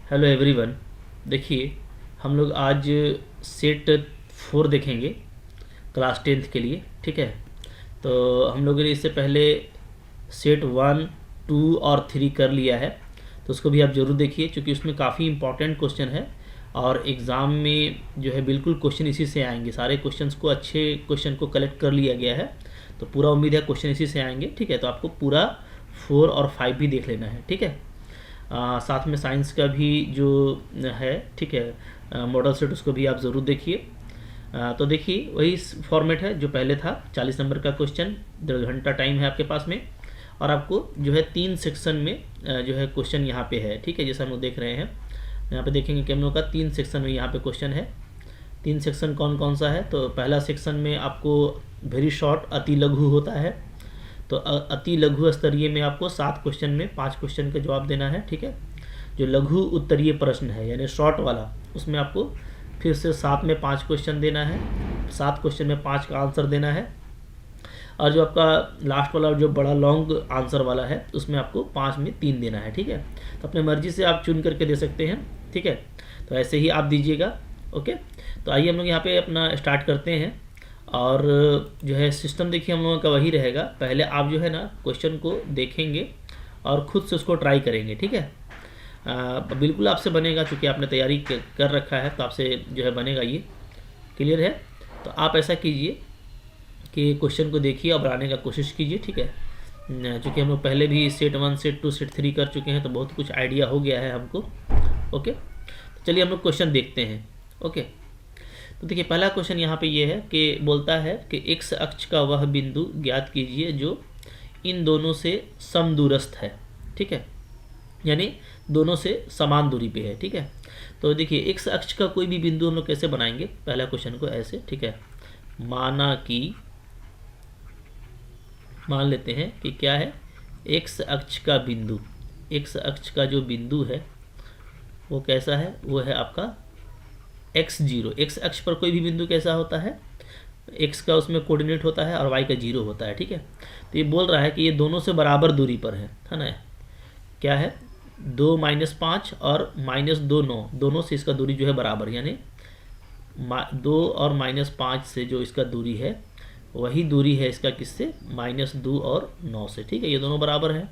Hello everyone. देखिए, हम लोग आज सेट 4 देखेंगे क्लास 10th के लिए। ठीक है, तो हम लोगों ने इससे पहले सेट 1, 2 और 3 कर लिया है, तो उसको भी आप ज़रूर देखिए क्योंकि उसमें काफ़ी इंपॉर्टेंट क्वेश्चन है और एग्ज़ाम में जो है बिल्कुल क्वेश्चन इसी से आएंगे। सारे क्वेश्चंस को, अच्छे क्वेश्चन को कलेक्ट कर लिया गया है, तो पूरा उम्मीद है क्वेश्चन इसी से आएंगे। ठीक है, तो आपको पूरा 4 और 5 भी देख लेना है। ठीक है, साथ में साइंस का भी जो है, ठीक है, मॉडल सेट, उसको भी आप ज़रूर देखिए। तो देखिए, वही फॉर्मेट है जो पहले था। 40 नंबर का क्वेश्चन, 1.5 घंटा टाइम है आपके पास में, और आपको जो है 3 सेक्शन में जो है क्वेश्चन यहाँ पे है। ठीक है, जैसा हम लोग देख रहे हैं यहाँ पे, देखेंगे कि हम लोग का 3 सेक्शन में यहाँ पे क्वेश्चन है। 3 सेक्शन कौन कौन सा है? तो पहला सेक्शन में आपको वेरी शॉर्ट, अति लघु होता है। तो अति लघु स्तरीय में आपको 7 क्वेश्चन में 5 क्वेश्चन का जवाब देना है। ठीक है, जो लघु उत्तरीय प्रश्न है यानी शॉर्ट वाला, उसमें आपको फिर से 7 में 5 क्वेश्चन देना है, 7 क्वेश्चन में 5 का आंसर देना है। और जो आपका लास्ट वाला जो बड़ा लॉन्ग आंसर वाला है, उसमें आपको 5 में 3 देना है। ठीक है, तो अपने मर्जी से आप चुन करके दे सकते हैं। ठीक है, तो ऐसे ही आप दीजिएगा। ओके, तो आइए हम लोग यहाँ पे अपना स्टार्ट करते हैं। और जो है सिस्टम देखिए हम लोगों का वही रहेगा। पहले आप जो है ना क्वेश्चन को देखेंगे और ख़ुद से उसको ट्राई करेंगे। ठीक है, बिल्कुल आपसे बनेगा, चूँकि आपने तैयारी कर रखा है तो आपसे जो है बनेगा। ये क्लियर है? तो आप ऐसा कीजिए कि क्वेश्चन को देखिए और बनाने का कोशिश कीजिए। ठीक है, चूँकि हम लोग पहले भी सेट 1, सेट 2, सेट 3 कर चुके हैं, तो बहुत कुछ आइडिया हो गया है हमको। ओके, तो चलिए हम लोग क्वेश्चन देखते हैं। ओके, तो देखिए पहला क्वेश्चन यहाँ पे ये है कि बोलता है कि एक्स अक्ष का वह बिंदु ज्ञात कीजिए जो इन दोनों से समदूरस्थ है। ठीक है, यानी दोनों से समान दूरी पे है। ठीक है, तो देखिए एक्स अक्ष का कोई भी बिंदु हम लोग कैसे बनाएंगे? पहला क्वेश्चन को ऐसे, ठीक है, मान लेते हैं कि क्या है, एक्स अक्ष का बिंदु, एक्स अक्ष का जो बिंदु है वो कैसा है? वो है आपका x0। एक्स अक्ष पर कोई भी बिंदु कैसा होता है? x का उसमें कोऑर्डिनेट होता है और y का 0 होता है। ठीक है, तो ये बोल रहा है कि ये दोनों से बराबर दूरी पर है ना? क्या है? 2 - 5 और -2 9, दोनों से इसका दूरी जो है बराबर, यानी 2 और -5 से जो इसका दूरी है वही दूरी है इसका किससे? -2 और 9 से। ठीक है, ये दोनों बराबर है,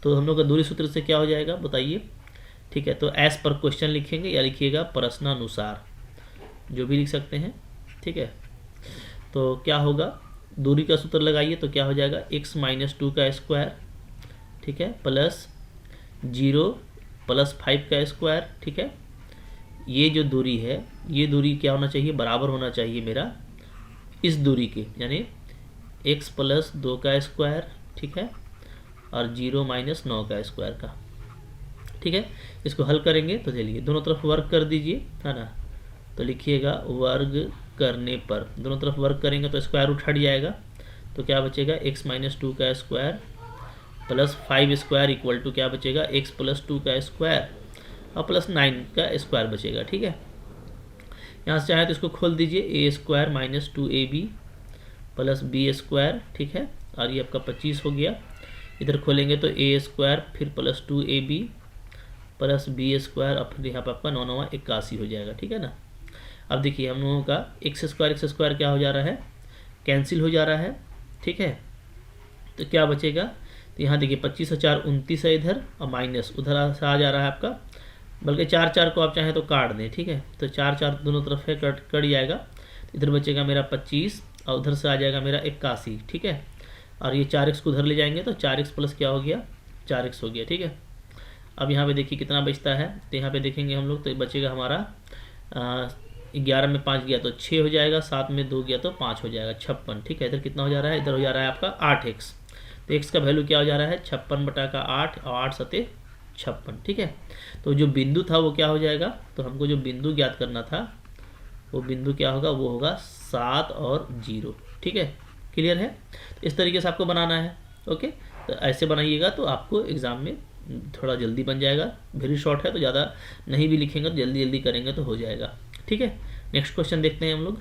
तो हम लोग का दूरी सूत्र से क्या हो जाएगा बताइए? ठीक है, तो एस पर क्वेश्चन लिखेंगे या लिखिएगा प्रश्नानुसार, जो भी लिख सकते हैं। ठीक है, तो क्या होगा? दूरी का सूत्र लगाइए तो क्या हो जाएगा? x - 2 का स्क्वायर, ठीक है, प्लस 0 + 5 का स्क्वायर। ठीक है, ये जो दूरी है, ये दूरी क्या होना चाहिए? बराबर होना चाहिए मेरा इस दूरी के, यानी x + 2 का स्क्वायर, ठीक है, और 0 - 9 का स्क्वायर का। ठीक है, इसको हल करेंगे तो चलिए दोनों तरफ वर्क कर दीजिए, है ना? तो लिखिएगा वर्ग करने पर, दोनों तरफ वर्क करेंगे तो स्क्वायर रूट हट जाएगा, तो क्या बचेगा? x - 2 का square plus 5 square equal to क्या बचेगा? x + 2 का स्क्वायर और प्लस 9 का स्क्वायर बचेगा। ठीक है, यहाँ से चाहे तो इसको खोल दीजिए, a² - 2ab प्लस b²। ठीक है, और ये आपका 25 हो गया। इधर खोलेंगे तो a² फिर प्लस 2ab प्लस b² और फिर यहाँ पर आपका 9 9 81 हो जाएगा। ठीक है ना? अब देखिए हम लोगों का x² क्या हो जा रहा है? कैंसिल हो जा रहा है। ठीक है, तो क्या बचेगा? तो यहाँ देखिए 25 और 4 29 है इधर, और माइनस उधर से आ जा रहा है आपका, बल्कि 4 4 को आप चाहें तो काट दें। ठीक है, तो 4 4 दोनों तरफ है, कट जाएगा। इधर बचेगा मेरा 25 और उधर से आ जाएगा मेरा 81। ठीक है, और ये 4x को उधर ले जाएंगे तो 4x प्लस क्या हो गया? 4x हो गया। ठीक है, अब यहाँ पे देखिए कितना बचता है, तो यहाँ पे देखेंगे हम लोग तो बचेगा हमारा 11 में 5 गया तो 6 हो जाएगा, 7 में 2 गया तो 5 हो जाएगा, 56। ठीक है, इधर कितना हो जा रहा है? इधर हो जा रहा है आपका 8x, तो x का वैल्यू क्या हो जा रहा है? 56/8 और 8 सते 56। ठीक है, तो जो बिंदु था वो क्या हो जाएगा? तो हमको जो बिंदु ज्ञात करना था वो बिंदु क्या होगा? वो होगा 7 और 0। ठीक है, क्लियर है? तो इस तरीके से आपको बनाना है। ओके, तो ऐसे बनाइएगा तो आपको एग्ज़ाम में थोड़ा जल्दी बन जाएगा। वेरी शॉर्ट है तो ज़्यादा नहीं भी लिखेंगे तो जल्दी जल्दी करेंगे तो हो जाएगा। ठीक है, नेक्स्ट क्वेश्चन देखते हैं हम लोग।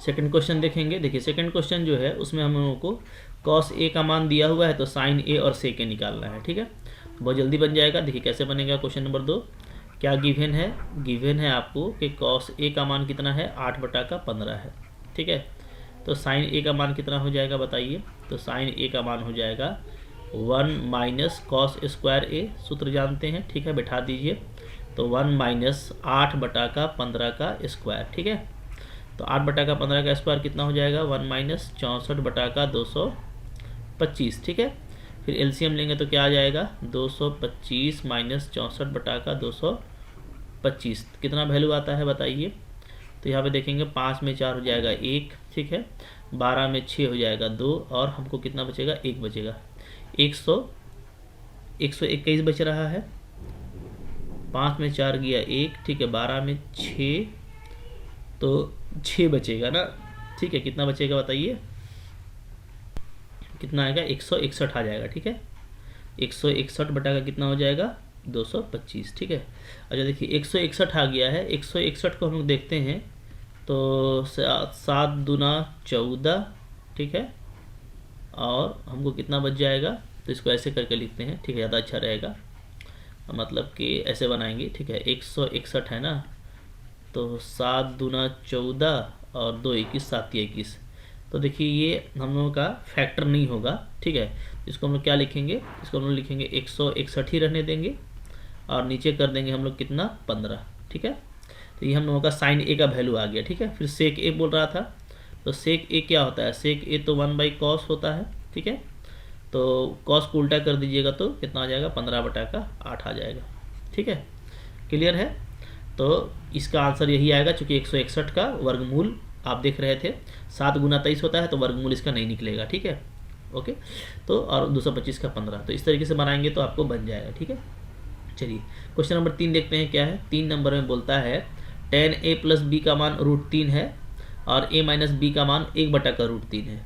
सेकंड क्वेश्चन देखेंगे। देखिए सेकंड क्वेश्चन जो है उसमें हम लोगों को cos a का मान दिया हुआ है, तो sin a और sec a निकालना है। ठीक है, बहुत जल्दी बन जाएगा। देखिए कैसे बनेगा क्वेश्चन नंबर 2। क्या गिवन है? गिवन है आपको कि कॉस ए का मान कितना है, 8/15 है। ठीक है, तो साइन ए का मान कितना हो जाएगा बताइए। तो साइन ए का मान हो जाएगा 1 माइनस कॉस स्क्वायर ए, सूत्र जानते हैं। ठीक है, बैठा दीजिए। तो 1 माइनस 8/15 का स्क्वायर। ठीक है, तो 8/15 का स्क्वायर कितना हो जाएगा, 1 माइनस 64/225। ठीक है, फिर एलसीएम लेंगे तो क्या आ जाएगा, 225 माइनस 64/225 कितना वैल्यू आता है बताइए। तो यहाँ पे देखेंगे 5 में 4 हो जाएगा 1। ठीक है, 12 में 6 हो जाएगा 2, और हमको कितना बचेगा, 1 बचेगा। 121 बच रहा है। 5 में 4 गया 1। ठीक है, 12 में 6 तो 6 बचेगा ना। ठीक है, कितना बचेगा बताइए, कितना आएगा, 161 आ जाएगा। ठीक है, 161 बटा का कितना हो जाएगा, 225। ठीक है, अच्छा देखिए 161 आ गया है। 161 को हम लोग देखते हैं तो 7 दूना 14। ठीक है, और हमको कितना बच जाएगा, तो इसको ऐसे करके लिखते हैं। ठीक है, ज़्यादा अच्छा रहेगा, मतलब कि ऐसे बनाएंगे। ठीक है, 161 है ना, तो 7 दूना 14 और 2 21, 7 21। तो देखिए ये हम लोगों का फैक्टर नहीं होगा। ठीक है, इसको हम लोग क्या लिखेंगे, इसको हम लोग लिखेंगे 161 ही रहने देंगे, और नीचे कर देंगे हम लोग कितना, 15। ठीक है, तो ये हम लोगों का साइन ए का वैल्यू आ गया। ठीक है, फिर सेक ए बोल रहा था, तो सेक ए क्या होता है, सेक ए तो 1/cos होता है। ठीक है, तो कॉस को उल्टा कर दीजिएगा तो कितना आ जाएगा, 15/8 आ जाएगा। ठीक है, क्लियर है। तो इसका आंसर यही आएगा, चूँकि 161 का वर्गमूल आप देख रहे थे 7 गुना 23 होता है, तो वर्गमूल इसका नहीं निकलेगा। ठीक है, ओके। तो और 225 का 15, तो इस तरीके से बनाएंगे तो आपको बन जाएगा। ठीक है, चलिए क्वेश्चन नंबर 3 देखते हैं क्या है। 3 नंबर में बोलता है tan a प्लस बी का मान √3 है, और a माइनस बी का मान 1/√3 है।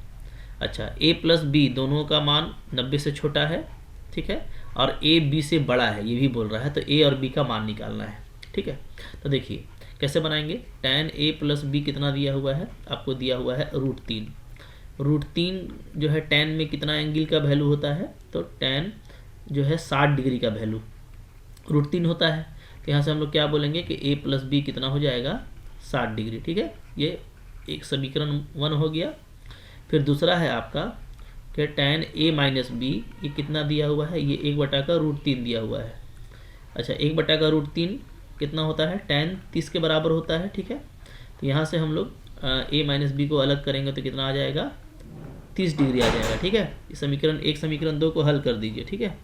अच्छा, a प्लस बी दोनों का मान 90 से छोटा है। ठीक है, और a b से बड़ा है, ये भी बोल रहा है, तो a और b का मान निकालना है। ठीक है, तो देखिए कैसे बनाएंगे। tan a प्लस बी कितना दिया हुआ है, आपको दिया हुआ है √3। √3 जो है tan में कितना एंगल का वैल्यू होता है, तो tan जो है 60 डिग्री का वैल्यू √3 होता है। तो यहाँ से हम लोग क्या बोलेंगे कि a प्लस बी कितना हो जाएगा, 60 डिग्री। ठीक है, ये एक समीकरण 1 हो गया। फिर दूसरा है आपका कि tan a माइनस बी, ये कितना दिया हुआ है, ये 1/√3 दिया हुआ है। अच्छा, 1/√3 कितना होता है, tan 30 के बराबर होता है। ठीक है, तो यहाँ से हम लोग a माइनस बी को अलग करेंगे तो कितना आ जाएगा, 30 डिग्री आ जाएगा। ठीक है, इस समीकरण 1 समीकरण 2 को हल कर दीजिए। ठीक है,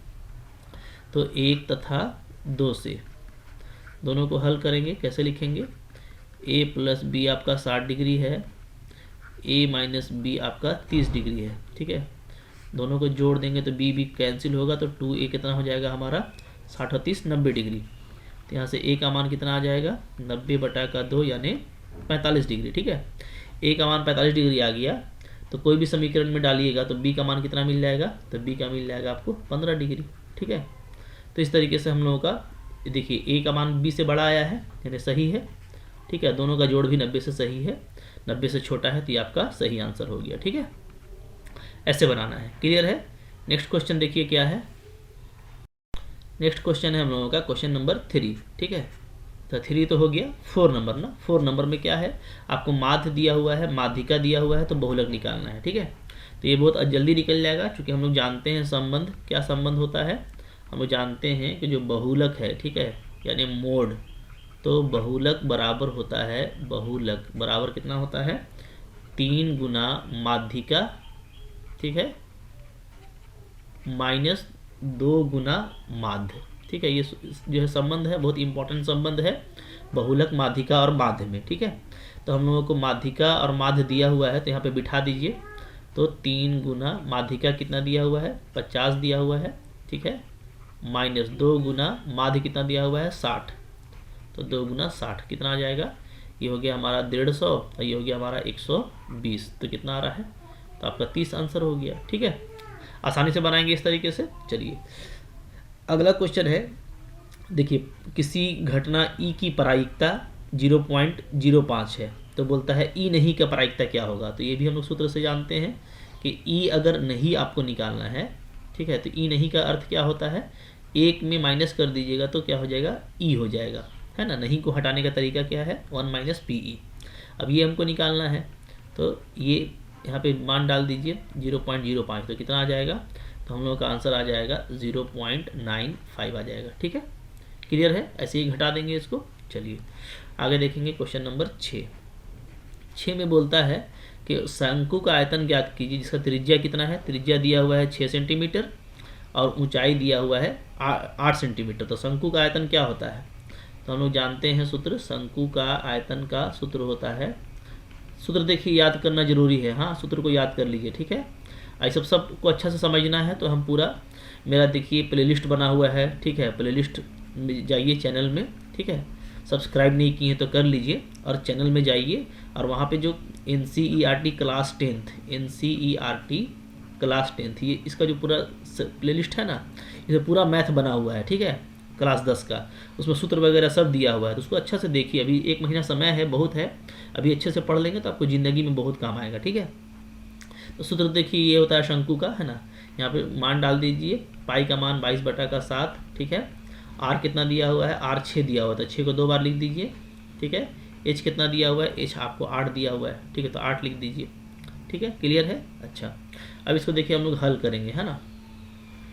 तो 1 तथा 2 से दोनों को हल करेंगे, कैसे लिखेंगे, a प्लस बी आपका 60 डिग्री है, a माइनस बी आपका 30 डिग्री है। ठीक है, दोनों को जोड़ देंगे तो b कैंसिल होगा, तो 2a कितना हो जाएगा हमारा, 60 और 30 90 डिग्री। तो यहाँ से a का मान कितना आ जाएगा, 90/2 यानी 45 डिग्री। ठीक है, a का मान 45 डिग्री आ गया, तो कोई भी समीकरण में डालिएगा तो b का मान कितना मिल जाएगा, तो b का मिल जाएगा आपको 15 डिग्री। ठीक है, तो इस तरीके से हम लोगों का देखिए a का मान b से बड़ा आया है, यानी सही है। ठीक है, दोनों का जोड़ भी 90 से सही है, 90 से छोटा है, तो ये आपका सही आंसर हो गया। ठीक है, ऐसे बनाना है। क्लियर है। नेक्स्ट क्वेश्चन देखिए क्या है। नेक्स्ट क्वेश्चन है हम लोगों का क्वेश्चन नंबर 3। ठीक है, तो 3 तो हो गया। 4 नंबर ना, 4 नंबर में क्या है, आपको माध्य दिया हुआ है, माध्यिका दिया हुआ है, तो बहुलक निकालना है। ठीक है, तो ये बहुत जल्दी निकल जाएगा, क्योंकि हम लोग जानते हैं संबंध, क्या संबंध होता है, हम लोग जानते हैं कि जो बहुलक है, ठीक है, यानी मोड, तो बहुलक बराबर होता है, बहुलक बराबर कितना होता है, 3 गुना माध्यिका। ठीक है, माइनस 2 गुना माध्य। ठीक है, ये जो है संबंध है, बहुत इंपॉर्टेंट संबंध है, बहुलक माध्यिका और माध्य में। ठीक है, तो हम लोगों को माध्यिका और माध्य दिया हुआ है, तो यहाँ पे बिठा दीजिए। तो 3 गुना माध्यिका कितना दिया हुआ है, 50 दिया हुआ है। ठीक है, माइनस 2 गुना माध्य कितना दिया हुआ है, 60। तो 2 गुना 60 कितना आ जाएगा, ये हो गया हमारा 150, और ये हो गया हमारा 120। तो कितना आ रहा है, तो आपका 30 आंसर हो गया। ठीक है, आसानी से बनाएंगे इस तरीके से। चलिए अगला क्वेश्चन है, देखिए किसी घटना ई की प्रायिकता 0.05 है, तो बोलता है ई नहीं का प्रायिकता क्या होगा। तो ये भी हम लोग सूत्र से जानते हैं कि ई अगर नहीं आपको निकालना है, ठीक है, तो ई नहीं का अर्थ क्या होता है, एक में माइनस कर दीजिएगा तो क्या हो जाएगा, ई हो जाएगा, है ना। नहीं को हटाने का तरीका क्या है, 1 माइनस पी ई। अब ये हमको निकालना है, तो ये यहाँ पे मान डाल दीजिए 0.05, तो कितना आ जाएगा, तो हम लोगों का आंसर आ जाएगा 0.95 आ जाएगा। ठीक है, क्लियर है, ऐसे ही घटा देंगे इसको। चलिए आगे देखेंगे क्वेश्चन नंबर 6 में बोलता है कि शंकु का आयतन ज्ञात कीजिए जिसका त्रिज्या कितना है। त्रिज्या दिया हुआ है 6 सेंटीमीटर और ऊंचाई दिया हुआ है 8 सेंटीमीटर। तो शंकु का आयतन क्या होता है, तो हम लोग जानते हैं सूत्र, शंकु का आयतन का सूत्र होता है, सूत्र देखिए याद करना जरूरी है, हाँ सूत्र को याद कर लीजिए। ठीक है, ऐसा सबको अच्छा से समझना है। तो हम पूरा, मेरा देखिए प्लेलिस्ट बना हुआ है, ठीक है, प्लेलिस्ट में जाइए चैनल में, ठीक है, सब्सक्राइब नहीं किए तो कर लीजिए और चैनल में जाइए और वहाँ पे जो NCERT class 10th NCERT class 10th ये इसका जो पूरा प्लेलिस्ट है ना, इसे पूरा मैथ बना हुआ है, ठीक है, क्लास 10 का, उसमें सूत्र वगैरह सब दिया हुआ है। तो उसको अच्छा से देखिए, अभी 1 महीना समय है, बहुत है, अभी अच्छे से पढ़ लेंगे तो आपको ज़िंदगी में बहुत काम आएगा। ठीक है, तो सूत्र देखिए ये होता है शंकु का, है ना। यहाँ पे मान डाल दीजिए, पाई का मान 22/7, ठीक है। आर कितना दिया हुआ है, आर 6 दिया हुआ था, 6 को 2 बार लिख दीजिए, ठीक है। एच कितना दिया हुआ है, एच आपको 8 दिया हुआ है, ठीक है, तो 8 लिख दीजिए। ठीक है, क्लियर है। अच्छा, अब इसको देखिए हम लोग हल करेंगे, है ना।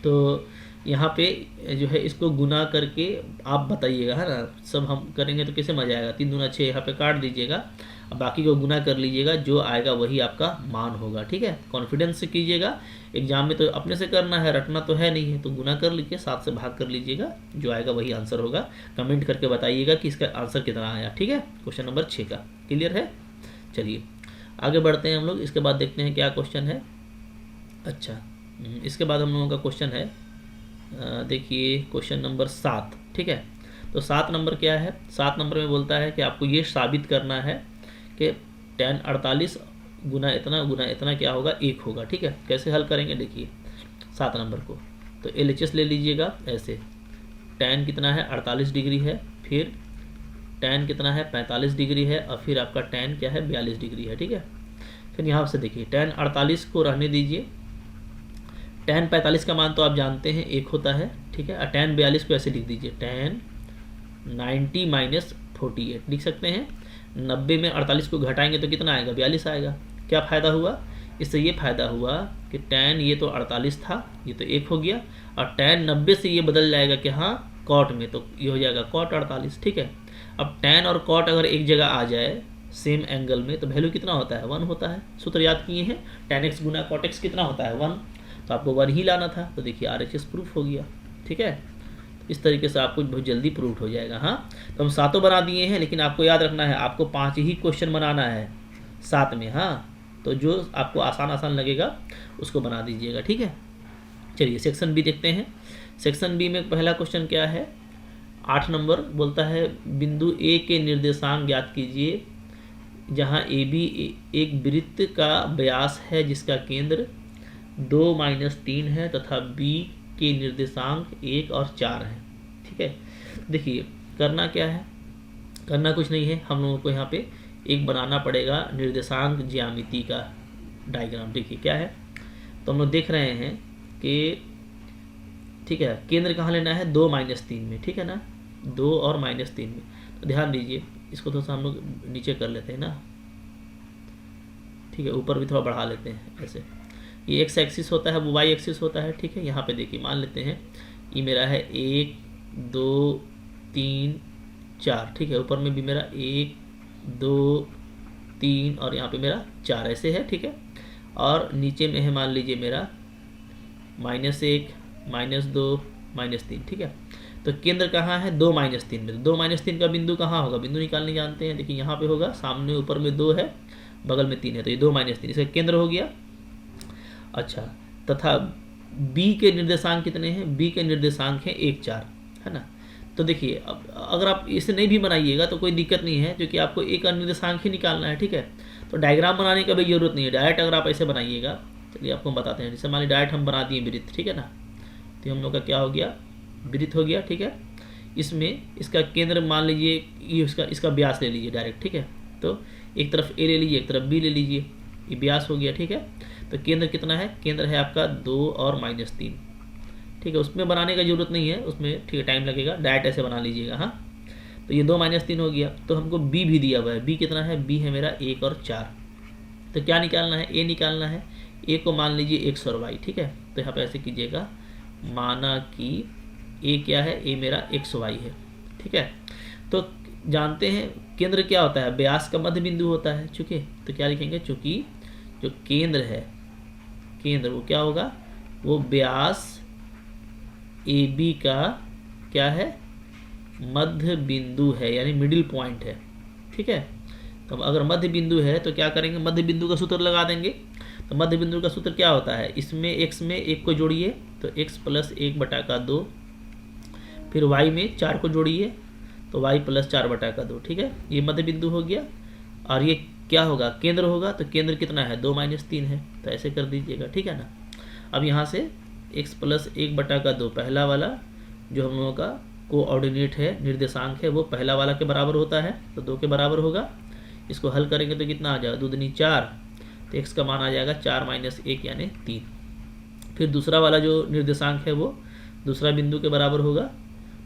तो यहाँ पे जो है इसको गुना करके आप बताइएगा, है ना, सब हम करेंगे तो कैसे मजा आएगा। 3 दूना 6 यहाँ पे काट दीजिएगा, अब बाकी को गुना कर लीजिएगा, जो आएगा वही आपका मान होगा। ठीक है, कॉन्फिडेंस से कीजिएगा, एग्जाम में तो अपने से करना है, रटना तो है नहीं है, तो गुना कर लीजिए, 7 से भाग कर लीजिएगा, जो आएगा वही आंसर होगा। कमेंट करके बताइएगा कि इसका आंसर कितना आया। ठीक है, क्वेश्चन नंबर 6 का क्लियर है। चलिए आगे बढ़ते हैं हम लोग, इसके बाद देखते हैं क्या क्वेश्चन है। अच्छा, इसके बाद हम लोगों का क्वेश्चन है, देखिए क्वेश्चन नंबर 7। ठीक है, तो 7 नंबर क्या है, 7 नंबर में बोलता है कि आपको ये साबित करना है कि tan 48 गुना इतना क्या होगा, 1 होगा। ठीक है, कैसे हल करेंगे देखिए 7 नंबर को, तो LHS ले लीजिएगा ऐसे, tan कितना है 48 डिग्री है, फिर tan कितना है 45 डिग्री है, और फिर आपका tan क्या है 42 डिग्री है। ठीक है, फिर यहाँ से देखिए tan 48 को रहने दीजिए, tan 45 का मान तो आप जानते हैं 1 होता है। ठीक है, और tan 42 को ऐसे लिख दीजिए, tan 90 माइनस 48 लिख सकते हैं। 90 में 48 को घटाएंगे तो कितना आएगा, 42 आएगा। क्या फ़ायदा हुआ इससे, ये फ़ायदा हुआ कि tan ये तो 48 था, ये तो 1 हो गया, और tan 90 से ये बदल जाएगा कि हाँ cot में, तो ये हो जाएगा cot 48। ठीक है, अब tan और cot अगर एक जगह आ जाए सेम एंगल में तो वैल्यू कितना होता है, 1 होता है। सूत्र याद किए हैं, tan x गुना cot x कितना होता है 1, तो आपको 1 ही लाना था। तो देखिए RHS प्रूफ हो गया। ठीक है, इस तरीके से आपको बहुत जल्दी प्रूफ हो जाएगा। हाँ, तो हम 7 बना दिए हैं, लेकिन आपको याद रखना है आपको 5 ही क्वेश्चन बनाना है 7 में। हाँ, तो जो आपको आसान लगेगा उसको बना दीजिएगा। ठीक है, चलिए सेक्शन बी देखते हैं। सेक्शन बी में पहला क्वेश्चन क्या है, 8 नंबर बोलता है बिंदु ए के निर्देशांक ज्ञात कीजिए जहाँ AB एक वृत्त का व्यास है जिसका केंद्र 2-3 है तथा B के निर्देशांक 1 और 4 है। ठीक है, देखिए करना क्या है, करना कुछ नहीं है, हम लोगों को यहाँ पे एक बनाना पड़ेगा निर्देशांक ज्यामिति का डायग्राम। देखिए क्या है, तो हम लोग देख रहे हैं कि ठीक है, केंद्र कहाँ लेना है 2-3 में, ठीक है ना, 2 और -3 में। तो ध्यान दीजिए, इसको थोड़ा सा हम लोग नीचे कर लेते हैं ना, ठीक है, ऊपर भी थोड़ा बढ़ा लेते हैं ऐसे। ये एक्स एक्सिस होता है, वो वाई एक्सिस होता है। ठीक है, यहाँ पे देखिए मान लेते हैं ये मेरा है 1 2 3 4, ठीक है, ऊपर में भी मेरा 1 2 3 और यहाँ पे मेरा 4 ऐसे है। ठीक है, और नीचे में है मान लीजिए मेरा -1 -2 -3। ठीक है, तो केंद्र कहाँ है 2-3 में, 2-3 का बिंदु कहाँ होगा, बिंदु निकालने जानते हैं। देखिए यहाँ पे होगा, सामने ऊपर में 2 है, बगल में 3 है, तो ये 2-3 इसका केंद्र हो गया। अच्छा, तथा B के निर्देशांक कितने हैं, B के निर्देशांक हैं 1 4, है ना। तो देखिए अब अगर आप इसे नहीं भी बनाइएगा तो कोई दिक्कत नहीं है, क्योंकि आपको एक निर्देशांक ही निकालना है। ठीक है, तो डायग्राम बनाने का भी जरूरत नहीं है, डायरेक्ट अगर आप ऐसे बनाइएगा, चलिए आपको हम बताते हैं। जैसे मान लीजिए डायरेक्ट हम बना दिए वृत्त, ठीक है ना, तो हम लोग का क्या हो गया, वृत्त हो गया। ठीक है, इसमें इसका केंद्र मान लीजिए ये इसका व्यास ले लीजिए डायरेक्ट। ठीक है, तो एक तरफ A ले लीजिए, एक तरफ B ले लीजिए, ये व्यास हो गया। ठीक है, तो केंद्र कितना है, केंद्र है आपका 2 और -3। ठीक है, उसमें बनाने का ज़रूरत नहीं है, उसमें ठीक है टाइम लगेगा, डायरेक्ट ऐसे बना लीजिएगा। हाँ, तो ये 2 - 3 हो गया। तो हमको बी भी दिया हुआ है, बी कितना है, बी है मेरा 1 और 4। तो क्या निकालना है, ए निकालना है। ए को मान लीजिए एक्स और वाई, ठीक है। तो यहाँ पे ऐसे कीजिएगा, माना कि ए क्या है, ए मेरा एक्स वाई है, ठीक है। तो जानते हैं केंद्र क्या होता है, व्यास का मध्य बिंदु होता है, चूँकि तो क्या लिखेंगे, चूँकि जो केंद्र है, केंद्र वो क्या होगा, वो व्यास ए बी का क्या है, मध्य बिंदु है, यानी मिडिल पॉइंट है, ठीक है। तो अगर मध्य बिंदु है तो क्या करेंगे, मध्य बिंदु का सूत्र लगा देंगे। तो मध्य बिंदु का सूत्र क्या होता है, इसमें एक्स में 1 को जोड़िए तो x + 1/2, फिर y में 4 को जोड़िए तो y + 4/2, ठीक है। ये मध्य बिंदु हो गया। और ये क्या होगा, केंद्र होगा। तो केंद्र कितना है, 2 - 3 है, तो ऐसे कर दीजिएगा, ठीक है ना। अब यहाँ से x + 1/2 पहला वाला जो हम लोगों का कोऑर्डिनेट है, निर्देशांक है, वो पहला वाला के बराबर होता है, तो 2 के बराबर होगा। इसको हल करेंगे तो कितना आ जाएगा, 2 दूनी 4, तो x का मान आ जाएगा 4 - 1 यानी 3। फिर दूसरा वाला जो निर्देशांक है वो दूसरा बिंदु के बराबर होगा।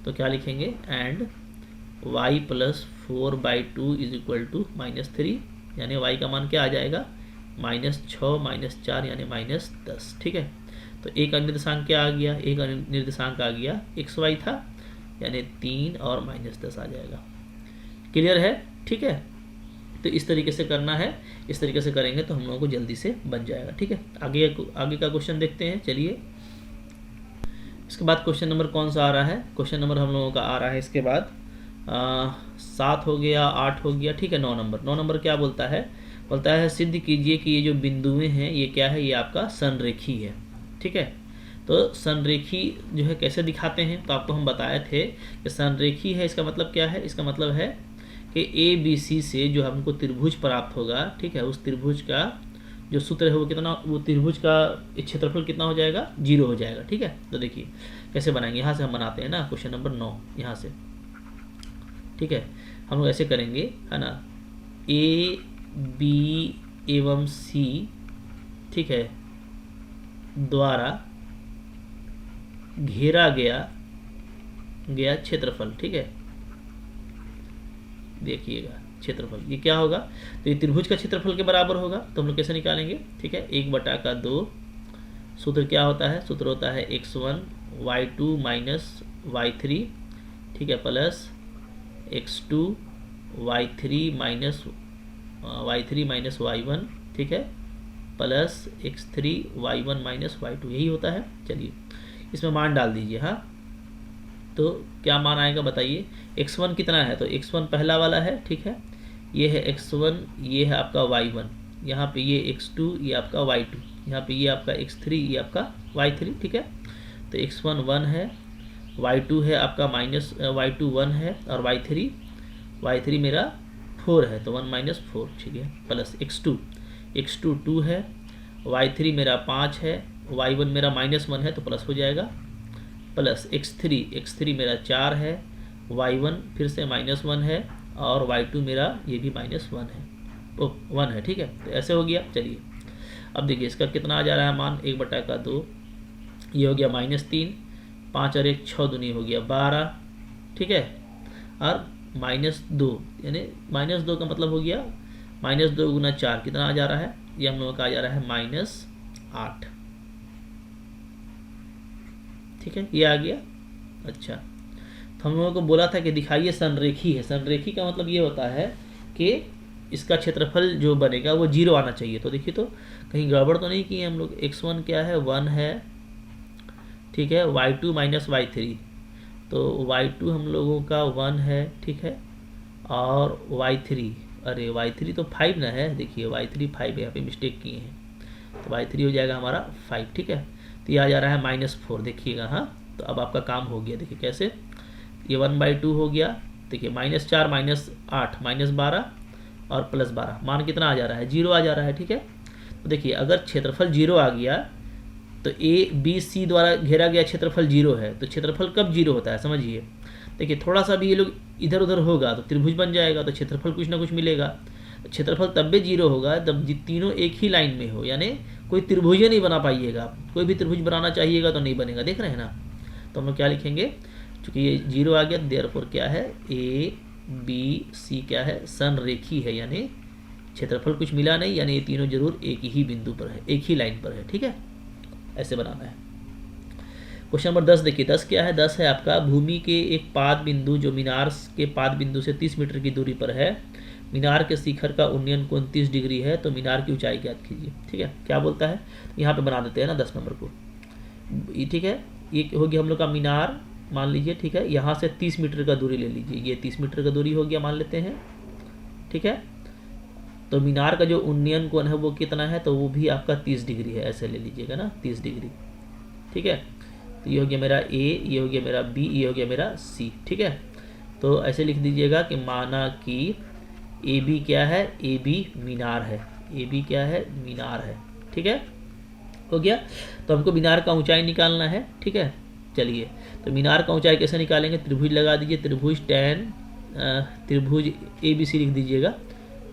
तो क्या लिखेंगे, एंड y + 4/2 = -3, यानी y का मान क्या आ जाएगा, -6 - 4 यानी -10, ठीक है। तो एक निर्देशांक क्या आ गया, एक निर्देशांक आ गया xy था, यानी 3 और -10 आ जाएगा। क्लियर है, ठीक है। तो इस तरीके से करना है, इस तरीके से करेंगे तो हम लोगों को जल्दी से बन जाएगा, ठीक है। आगे का क्वेश्चन देखते हैं, चलिए। इसके बाद क्वेश्चन नंबर कौन सा आ रहा है, क्वेश्चन नंबर हम लोगों का आ रहा है इसके बाद 7 हो गया, 8 हो गया, ठीक है। 9 नंबर, 9 नंबर क्या बोलता है, सिद्ध कीजिए कि ये जो बिंदुएं हैं ये क्या है, ये आपका संरेखी है, ठीक है। तो संरेखी जो है कैसे दिखाते हैं, तो आपको हम बताए थे कि संरेखी है, इसका मतलब क्या है, इसका मतलब है कि ABC से जो हमको त्रिभुज प्राप्त होगा, ठीक है, उस त्रिभुज का जो सूत्र है वो कितना, वो त्रिभुज का क्षेत्रफल कितना हो जाएगा, 0 हो जाएगा, ठीक है। तो देखिए कैसे बनाएंगे, यहाँ से हम बनाते हैं ना, क्वेश्चन नंबर 9 यहाँ से, ठीक है। हम लोग ऐसे करेंगे, है ना, A B एवं C, ठीक है, द्वारा घेरा गया क्षेत्रफल, ठीक है। देखिएगा क्षेत्रफल ये क्या होगा, तो ये त्रिभुज का क्षेत्रफल के बराबर होगा। तो हम लोग कैसे निकालेंगे, ठीक है, 1/2 सूत्र क्या होता है, सूत्र होता है x1 y2 - y3, ठीक है, प्लस x2 y3 - y1, ठीक है, प्लस x3 y1 - y2, यही होता है। चलिए इसमें मान डाल दीजिए। हाँ, तो क्या मान आएगा बताइए, x1 कितना है, तो x1 पहला वाला है, ठीक है, ये है x1, ये है आपका y1, यहाँ पे ये x2, ये आपका y2, यहाँ पे ये आपका x3, ये आपका y3, ठीक है। तो x1 1 है, y2 है आपका y2 1 है, और y3 मेरा 4 है, तो 1 - 4, ठीक है, प्लस x2 2 है, y3 मेरा 5 है, y1 मेरा -1 है, तो प्लस हो जाएगा, प्लस x3 मेरा 4 है, y1 फिर से -1 है, और y2 मेरा ये भी -1 है, तो 1 है, ठीक है। तो ऐसे हो गया। चलिए अब देखिए इसका कितना आ जा रहा है मान, 1/2, ये हो गया -3, 5 और 1 6 दूनी हो गया 12, ठीक है, और -2 यानी -2 का मतलब हो गया -2 × 4 कितना आ जा रहा है, ये हम लोगों का आ जा रहा है -8, ठीक है, ये आ गया। अच्छा, तो हम लोगों को बोला था कि दिखाइए संरेखी है, संरेखी का मतलब ये होता है कि इसका क्षेत्रफल जो बनेगा वो 0 आना चाहिए। तो देखिए तो कहीं गड़बड़ तो नहीं की हम लोग, x1 क्या है, 1 है, ठीक है, y2 - y3, तो y2 हम लोगों का 1 है, ठीक है, और y3, अरे y3 तो 5 ना है, देखिए y3 5 है, यहाँ पे मिस्टेक किए हैं, तो y3 हो जाएगा हमारा 5, ठीक है। तो ये आ जा रहा है -4, देखिएगा। हाँ, तो अब आपका काम हो गया, देखिए कैसे, ये 1/2 हो गया, देखिए -4 -8 -12 और +12, मान कितना आ जा रहा है, 0 आ जा रहा है, ठीक है। तो देखिए अगर क्षेत्रफल 0 आ गया तो ABC द्वारा घेरा गया क्षेत्रफल 0 है, तो क्षेत्रफल कब 0 होता है समझिए, देखिए थोड़ा सा भी ये लोग इधर उधर होगा तो त्रिभुज बन जाएगा, तो क्षेत्रफल कुछ ना कुछ मिलेगा। क्षेत्रफल तब भी 0 होगा जब तीनों एक ही लाइन में हो, यानी कोई त्रिभुज नहीं बना पाइएगा, कोई भी त्रिभुज बनाना चाहिएगा तो नहीं बनेगा, देख रहे हैं ना। तो हम लोग क्या लिखेंगे, चूँकि ये 0 आ गया, देयरफॉर क्या है, ए बी सी क्या है, संरेखी है, यानी क्षेत्रफल कुछ मिला नहीं, यानी ये तीनों जरूर एक ही बिंदु पर है, एक ही लाइन पर है। ठीक है, ऐसे बनाना है। क्वेश्चन नंबर 10 देखिए, 10 क्या है, 10 है आपका भूमि के एक पाद बिंदु जो मीनार के पाद बिंदु से 30 मीटर की दूरी पर है, मीनार के शिखर का उन्नयन कोण 30 डिग्री है, तो मीनार की ऊंचाई ज्ञात कीजिए। ठीक है, क्या बोलता है, यहाँ पे बना देते हैं ना 10 नंबर को। ठीक है, ये हो गया हम लोग का मीनार, मान लीजिए। ठीक है, यहाँ से 30 मीटर का दूरी ले लीजिए, ये 30 मीटर का दूरी हो गया मान लेते हैं। ठीक है, तो मीनार का जो उन्नयन कोण है वो कितना है, तो वो भी आपका 30 डिग्री है, ऐसे ले लीजिएगा ना 30 डिग्री। ठीक है, तो ये हो गया मेरा ए, ये हो गया मेरा बी, ये हो गया मेरा सी। ठीक है, तो ऐसे लिख दीजिएगा कि माना कि ए बी क्या है, ए बी मीनार है, ए बी क्या है, मीनार है। ठीक है, हो गया। तो हमको मीनार का ऊंचाई निकालना है। ठीक है, चलिए, तो मीनार का ऊंचाई कैसे निकालेंगे, त्रिभुज लगा दीजिए, त्रिभुज त्रिभुज ए बी सी लिख दीजिएगा,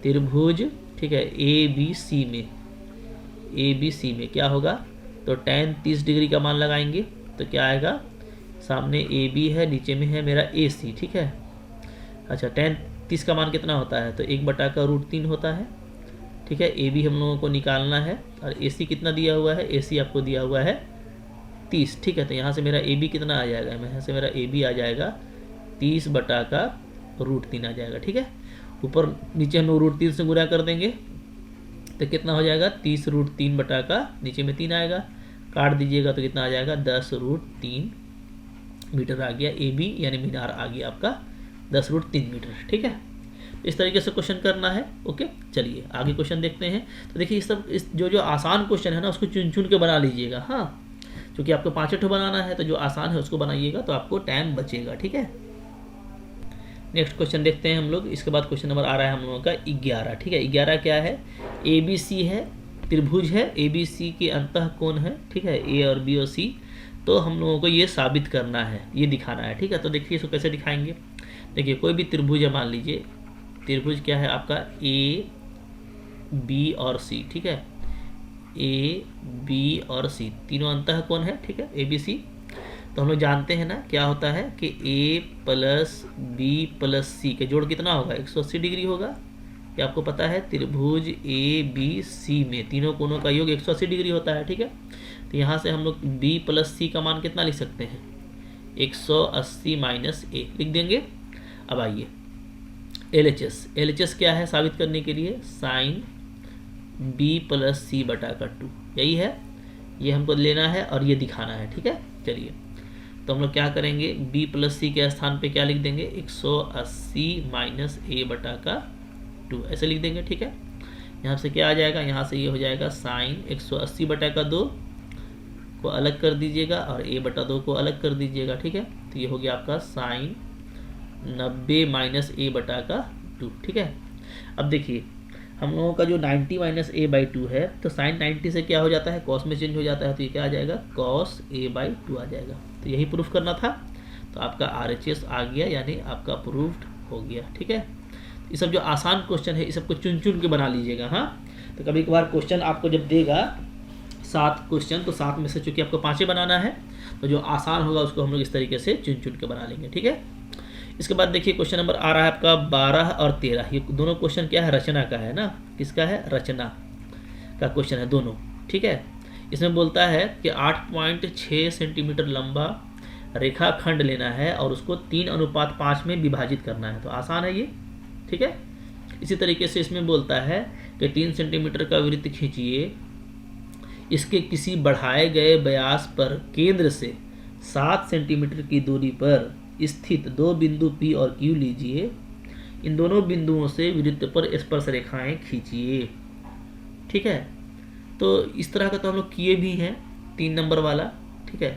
त्रिभुज। ठीक है, ए बी सी में, ए बी सी में क्या होगा, तो tan 30 डिग्री का मान लगाएंगे, तो क्या आएगा, सामने ए बी है, नीचे में है मेरा ए सी। ठीक है, अच्छा tan 30 का मान कितना होता है, तो 1/√3 होता है। ठीक है, ए बी हम लोगों को निकालना है, और ए सी कितना दिया हुआ है, ए सी आपको दिया हुआ है 30। ठीक है, तो यहाँ से मेरा ए बी कितना आ जाएगा, यहाँ से मेरा ए बी आ जाएगा 30/√3 आ जाएगा। ठीक है, ऊपर नीचे हम लोग √3 से गुणा कर देंगे, तो कितना हो जाएगा, 30√3 बटा का नीचे में 3 आएगा, काट दीजिएगा तो कितना आ जाएगा, 10√3 मीटर आ गया। ए बी यानी मीनार आ गया आपका 10√3 मीटर। ठीक है, इस तरीके से क्वेश्चन करना है। ओके, चलिए आगे क्वेश्चन देखते हैं। तो देखिए इस जो आसान क्वेश्चन है ना, उसको चुन चुन के बना लीजिएगा। हाँ, क्योंकि आपको 5 बनाना है, तो जो आसान है उसको बनाइएगा, तो आपको टाइम बचेगा। ठीक है, नेक्स्ट क्वेश्चन देखते हैं हम लोग। इसके बाद क्वेश्चन नंबर आ रहा है हम लोगों का 11। ठीक है, 11 क्या है, ए बी सी है, त्रिभुज है, ए बी सी के अंतः कोण है। ठीक है, ए और बी और सी, तो हम लोगों को ये साबित करना है, ये दिखाना है। ठीक है, तो देखिए इसको कैसे दिखाएंगे। देखिए कोई भी त्रिभुज है, मान लीजिए त्रिभुज क्या है आपका, ए बी और सी। ठीक है, ए बी और सी तीनों अंतः कोण है। ठीक है, ए बी सी, तो हम लोग जानते हैं ना क्या होता है कि a प्लस बी प्लस सी के जोड़ कितना होगा, 180 डिग्री होगा। ये आपको पता है, त्रिभुज ए बी सी में तीनों कोणों का योग 180 डिग्री होता है। ठीक है, तो यहाँ से हम लोग b प्लस सी का मान कितना लिख सकते हैं, 180 माइनस ए लिख देंगे। अब आइए LHS, LHS क्या है साबित करने के लिए, साइन b प्लस सी बटा का 2, यही है, ये हमको लेना है और ये दिखाना है। ठीक है, चलिए तो हम लोग क्या करेंगे, b प्लस सी के स्थान पे क्या लिख देंगे, 180 माइनस ए बटा का 2, ऐसे लिख देंगे। ठीक है, यहाँ से क्या आ जाएगा, यहाँ से ये हो जाएगा साइन 180 बटा का 2 को अलग कर दीजिएगा और a बटा 2 को अलग कर दीजिएगा। ठीक है, तो ये हो गया आपका साइन 90 माइनस ए बटा का 2। ठीक है, अब देखिए हम लोगों का जो 90 माइनस ए बाई 2 है, तो साइन 90 से क्या हो जाता है, कॉस में चेंज हो जाता है, तो ये क्या आ जाएगा, कॉस ए बाई 2 आ जाएगा। तो यही प्रूफ करना था, तो आपका RHS आ गया, यानी आपका प्रूफ्ड हो गया। ठीक है, ये सब जो आसान क्वेश्चन है, ये सबको चुन चुन के बना लीजिएगा। हाँ, तो कभी कभार क्वेश्चन आपको जब देगा 7 क्वेश्चन, तो 7 में से चूँकि आपको 5 बनाना है, तो जो आसान होगा उसको हम लोग इस तरीके से चुन चुन के बना लेंगे। ठीक है, इसके बाद देखिए क्वेश्चन नंबर आ रहा है आपका 12 और 13। ये दोनों क्वेश्चन क्या है, रचना का है ना, किसका है, रचना का क्वेश्चन है दोनों। ठीक है, इसमें बोलता है कि 8.6 सेंटीमीटर लंबा रेखाखंड लेना है और उसको 3:5 में विभाजित करना है, तो आसान है ये। ठीक है, इसी तरीके से इसमें बोलता है कि 3 सेंटीमीटर का वृत्त खींचिए, इसके किसी बढ़ाए गए व्यास पर केंद्र से 7 सेंटीमीटर की दूरी पर स्थित 2 बिंदु P और Q लीजिए, इन दोनों बिंदुओं से वृत्त पर स्पर्श रेखाएं खींचिए। ठीक है, तो इस तरह का तो हम लोग किए भी हैं 3 नंबर वाला। ठीक है,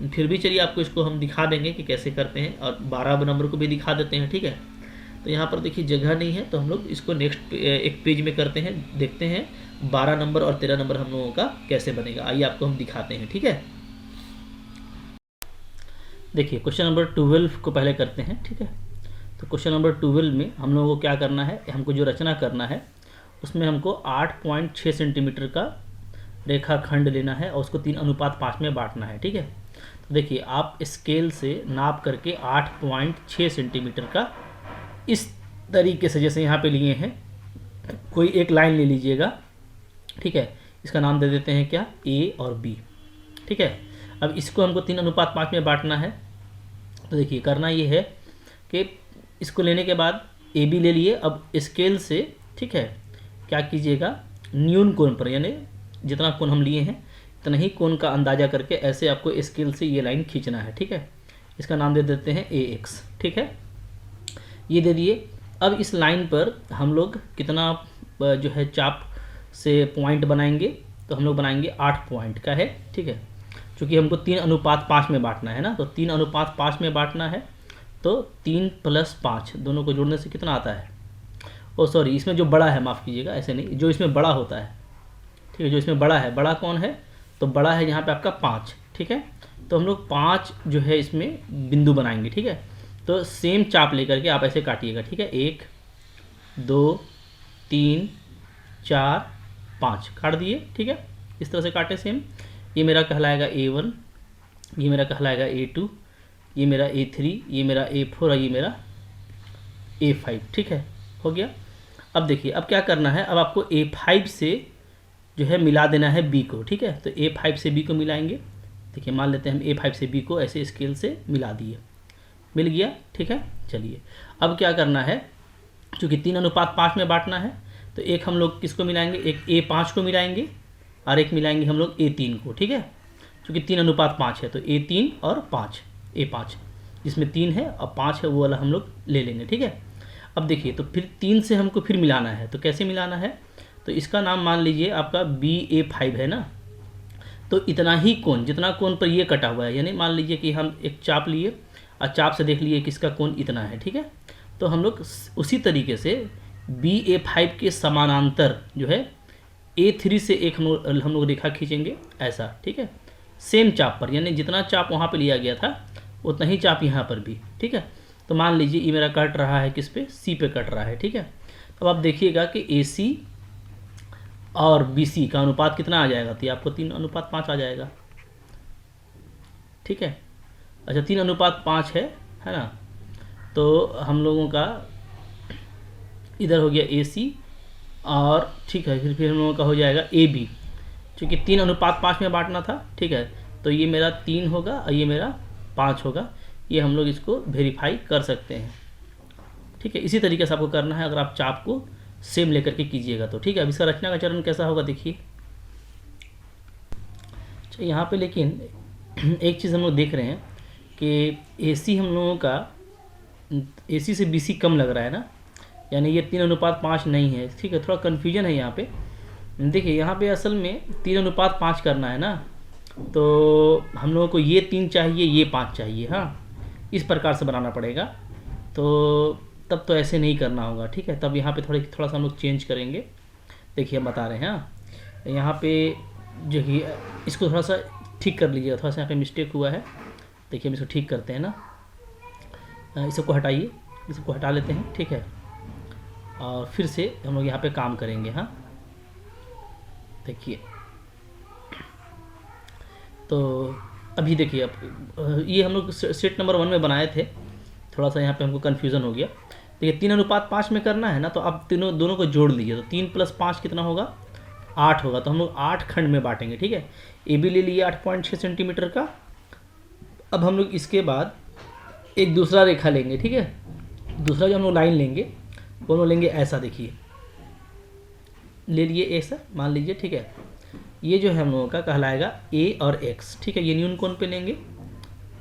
फिर भी चलिए आपको इसको हम दिखा देंगे कि कैसे करते हैं, और 12 नंबर को भी दिखा देते हैं। ठीक है, तो यहाँ पर देखिए जगह नहीं है, तो हम लोग इसको नेक्स्ट एक पेज में करते हैं, देखते हैं 12 नंबर और 13 नंबर हम लोगों का कैसे बनेगा। आइए आपको हम दिखाते हैं। ठीक है, देखिए क्वेश्चन नंबर 12 को पहले करते हैं। ठीक है, तो क्वेश्चन नंबर 12 में हम लोगों को क्या करना है, हमको जो रचना करना है उसमें हमको 8.6 सेंटीमीटर का रेखाखंड लेना है और उसको 3:5 में बांटना है। ठीक है, देखिए आप स्केल से नाप करके 8.6 सेंटीमीटर का इस तरीके से जैसे यहाँ पे लिए हैं, कोई एक लाइन ले लीजिएगा, ठीक है। इसका नाम दे देते हैं क्या, ए और बी, ठीक है। अब इसको हमको 3:5 में बांटना है। तो देखिए करना ये है कि इसको लेने के बाद ए बी ले लिए, अब स्केल से, ठीक है, क्या कीजिएगा, न्यून कोण पर, यानी जितना कोण हम लिए हैं इतना ही कोण का अंदाजा करके ऐसे आपको स्केल से ये लाइन खींचना है, ठीक है। इसका नाम दे देते हैं ए एक्स, ठीक है, ये दे दिए। अब इस लाइन पर हम लोग कितना जो है चाप से पॉइंट बनाएंगे, तो हम लोग बनाएंगे 8 पॉइंट का है, ठीक है। चूँकि हमको 3:5 में बांटना है ना, तो 3:5 में बांटना है, तो 3 + 5 दोनों को जोड़ने से कितना आता है, ओ सॉरी, इसमें जो बड़ा है, माफ़ कीजिएगा, ऐसे नहीं, जो इसमें बड़ा होता है, ठीक है, जो इसमें बड़ा है, बड़ा कौन है, तो बड़ा है यहाँ पे आपका 5, ठीक है। तो हम लोग 5 जो है इसमें बिंदु बनाएंगे, ठीक है। तो सेम चाप लेकर के आप ऐसे काटिएगा, ठीक है, 1 2 3 4 5 काट दिए, ठीक है, इस तरह से काटे सेम। ये मेरा कहलाएगा A1, ये मेरा कहलाएगा A2, ये मेरा A3, ये मेरा A4 और ये मेरा A5, ठीक है, हो गया। अब देखिए अब क्या करना है, अब आपको A5 से जो है मिला देना है B को, ठीक है। तो A5 से B को मिलाएंगे। देखिए मान लेते हैं हम A5 से B को ऐसे स्केल से मिला दिए, मिल गया, ठीक है। चलिए अब क्या करना है, चूँकि 3:5 में बांटना है, तो एक हम लोग किसको मिलाएंगे, एक A5 को मिलाएंगे और एक मिलाएंगे हम लोग A3 को, ठीक है। चूँकि 3:5 है तो A3 और 5, A5 जिसमें 3 है और 5 है वो वाला हम लोग ले लेंगे, ठीक है। अब देखिए तो फिर 3 से हमको फिर मिलाना है, तो कैसे मिलाना है, तो इसका नाम मान लीजिए आपका BA5 है ना। तो इतना ही कोण, जितना कोण पर ये कटा हुआ है, यानी मान लीजिए कि हम एक चाप लिए और चाप से देख लिए कि इसका कोण इतना है, ठीक है। तो हम लोग उसी तरीके से BA5 के समानांतर जो है A3 से एक हम लोग रेखा खींचेंगे ऐसा, ठीक है, सेम चाप पर, यानी जितना चाप वहाँ पे लिया गया था उतना ही चाप यहाँ पर भी, ठीक है। तो मान लीजिए ये मेरा कट रहा है किस पे, C पे कट रहा है, ठीक है। अब आप देखिएगा कि AC और BC का अनुपात कितना आ जाएगा, तो आपको 3:5 आ जाएगा, ठीक है। अच्छा 3:5 है ना। तो हम लोगों का इधर हो गया AC और ठीक है, फिर हम लोगों का हो जाएगा AB, चूँकि 3:5 में बांटना था, ठीक है। तो ये मेरा 3 होगा और ये मेरा 5 होगा, ये हम लोग इसको वेरीफाई कर सकते हैं, ठीक है। इसी तरीके से आपको करना है अगर आप चाप को सेम लेकर के कीजिएगा तो, ठीक है। अब इसका रचना का चरण कैसा होगा देखिए। अच्छा यहाँ पे लेकिन एक चीज़ हम लोग देख रहे हैं कि AC हम लोगों का AC से BC कम लग रहा है ना, यानी ये 3:5 नहीं है, ठीक है। थोड़ा कन्फ्यूजन है यहाँ पे। देखिए यहाँ पे असल में 3:5 करना है ना, तो हम लोगों को ये 3 चाहिए, ये 5 चाहिए, हाँ, इस प्रकार से बनाना पड़ेगा। तो तब तो ऐसे नहीं करना होगा, ठीक है। तब यहाँ पे थोड़ा सा हम लोग चेंज करेंगे। देखिए हम बता रहे हैं, हाँ, यहाँ पे जो ही इसको थोड़ा सा ठीक कर लीजिएगा, थोड़ा सा यहाँ पे मिस्टेक हुआ है। देखिए हम इसको ठीक करते हैं ना, इस सबको हटाइए, इस सबको हटा लेते हैं, ठीक है। और फिर से हम लोग यहाँ पे काम करेंगे, हाँ। देखिए तो अभी देखिए अब ये हम लोग सेट नंबर 1 में बनाए थे, थोड़ा सा यहाँ पे हमको कन्फ्यूज़न हो गया। देखिए 3:5 में करना है ना, तो आप दोनों को जोड़ लीजिए, तो 3 + 5 कितना होगा, 8 होगा। तो हम लोग 8 खंड में बांटेंगे, ठीक है। AB ले लिए 8.6 सेंटीमीटर का। अब हम लोग इसके बाद एक दूसरा रेखा लेंगे, ठीक है। दूसरा जो हम लोग लाइन लेंगे वो लोग लेंगे ऐसा, देखिए ले लिए ऐसा मान लीजिए, ठीक है। ये जो है हम लोगों का कहलाएगा A और X, ठीक है, ये न्यून कोण पे लेंगे।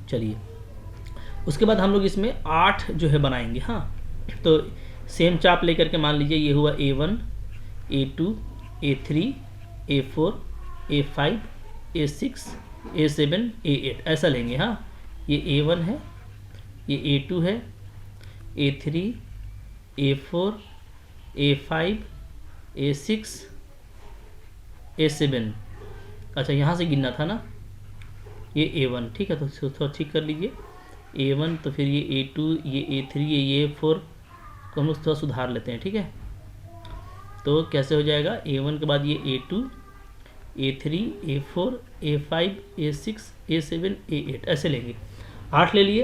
चलिए उसके बाद हम लोग इसमें 8 जो है बनाएंगे, हाँ। तो सेम चाप लेकर के मान लीजिए ये हुआ A1 A2 A3 A4 A5 A6 A7 A8 ऐसा लेंगे, हाँ। ये A1 है, ये A2 है, A3 A4 A5 A6 A7, अच्छा यहाँ से गिनना था ना, ये A1, ठीक है। तो थोड़ा ठीक कर लीजिए, A1 तो फिर ये A2 ये A3 ये A4 को हम लोग थोड़ा सुधार लेते हैं, ठीक है। तो कैसे हो जाएगा, A1 के बाद ये A2 A3, A4, A5, A6, A7, A8 ऐसे लेंगे। 8 ले लिए।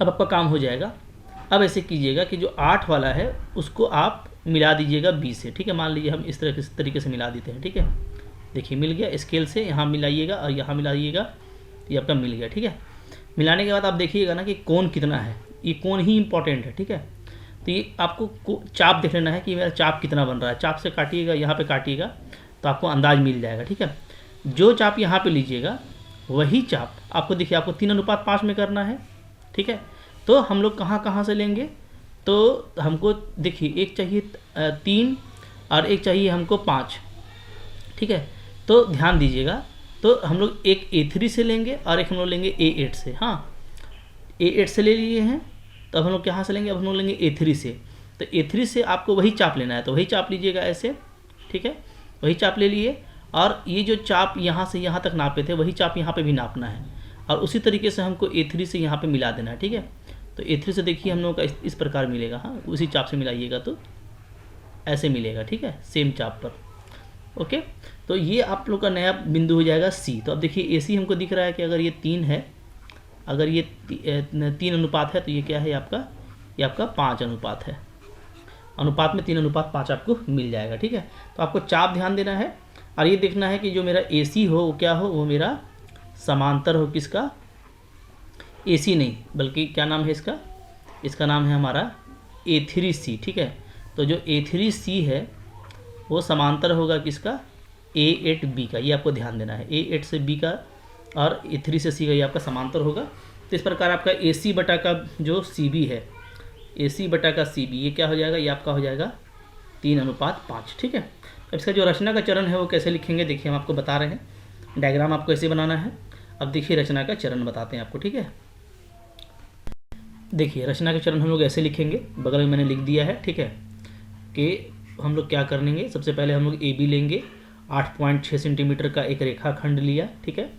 अब आपका काम हो जाएगा। अब ऐसे कीजिएगा कि जो 8 वाला है उसको आप मिला दीजिएगा B से, ठीक है। मान लीजिए हम इस तरीके से मिला देते हैं, ठीक है। देखिए मिल गया, स्केल से यहाँ मिलाइएगा और यहाँ मिलाइएगा, ये आपका मिल गया, ठीक है। मिलाने के बाद आप देखिएगा ना कि कोण कितना है, ये कोण ही इंपॉर्टेंट है, ठीक है। तो ये आपको चाप देख लेना है कि मेरा चाप कितना बन रहा है। चाप से काटिएगा, यहाँ पे काटिएगा तो आपको अंदाज मिल जाएगा, ठीक है। जो चाप यहाँ पे लीजिएगा वही चाप आपको देखिए, आपको 3:5 में करना है, ठीक है। तो हम लोग कहाँ कहाँ से लेंगे, तो हमको देखिए एक चाहिए 3 और एक चाहिए हमको 5, ठीक है। तो ध्यान दीजिएगा, तो हम लोग एक A3 से लेंगे और एक हम लोग लेंगे A8 से। हाँ, A8 से ले लिए हैं, तो अब हम लोग कहाँ से लेंगे, अब हम लोग लेंगे A3 से। तो A3 से आपको वही चाप लेना है, तो वही चाप लीजिएगा ऐसे, ठीक है। वही चाप ले लिए और ये जो चाप यहाँ से यहाँ तक नापे थे वही चाप यहाँ पे भी नापना है और उसी तरीके से हमको A3 से यहाँ पे मिला देना है, ठीक है। तो A3 से देखिए हम लोगों का इस प्रकार मिलेगा। हाँ, उसी चाप से मिलाइएगा तो ऐसे मिलेगा, ठीक है, सेम चाप पर। ओके, तो ये आप लोग का नया बिंदु हो जाएगा C। तो अब देखिए AC हमको दिख रहा है कि अगर ये 3 है, अगर ये 3 अनुपात है तो ये क्या है आपका, ये आपका 5 अनुपात है। अनुपात में 3:5 आपको मिल जाएगा, ठीक है। तो आपको चाप ध्यान देना है और ये देखना है कि जो मेरा AC हो वो क्या हो, वो मेरा समांतर हो। किसका, AC नहीं बल्कि क्या नाम है इसका, इसका नाम है हमारा A3C, ठीक है। तो जो A3C है वो समांतर होगा किसका, A8B का। ये आपको ध्यान देना है, A8 से B का और A3 से C का ये आपका समांतर होगा। तो इस प्रकार आपका AC बटा का जो CB है, AC बटा का CB ये क्या हो जाएगा, ये आपका हो जाएगा 3:5, ठीक है। अब इसका जो रचना का चरण है वो कैसे लिखेंगे, देखिए हम आपको बता रहे हैं। डायग्राम आपको ऐसे बनाना है। अब देखिए रचना का चरण बताते हैं आपको, ठीक है। देखिए रचना का चरण हम लोग ऐसे लिखेंगे, बगल में मैंने लिख दिया है, ठीक है। कि हम लोग क्या करेंगे, सबसे पहले हम लोग AB लेंगे, 8.6 सेंटीमीटर का एक रेखाखंड लिया, ठीक है।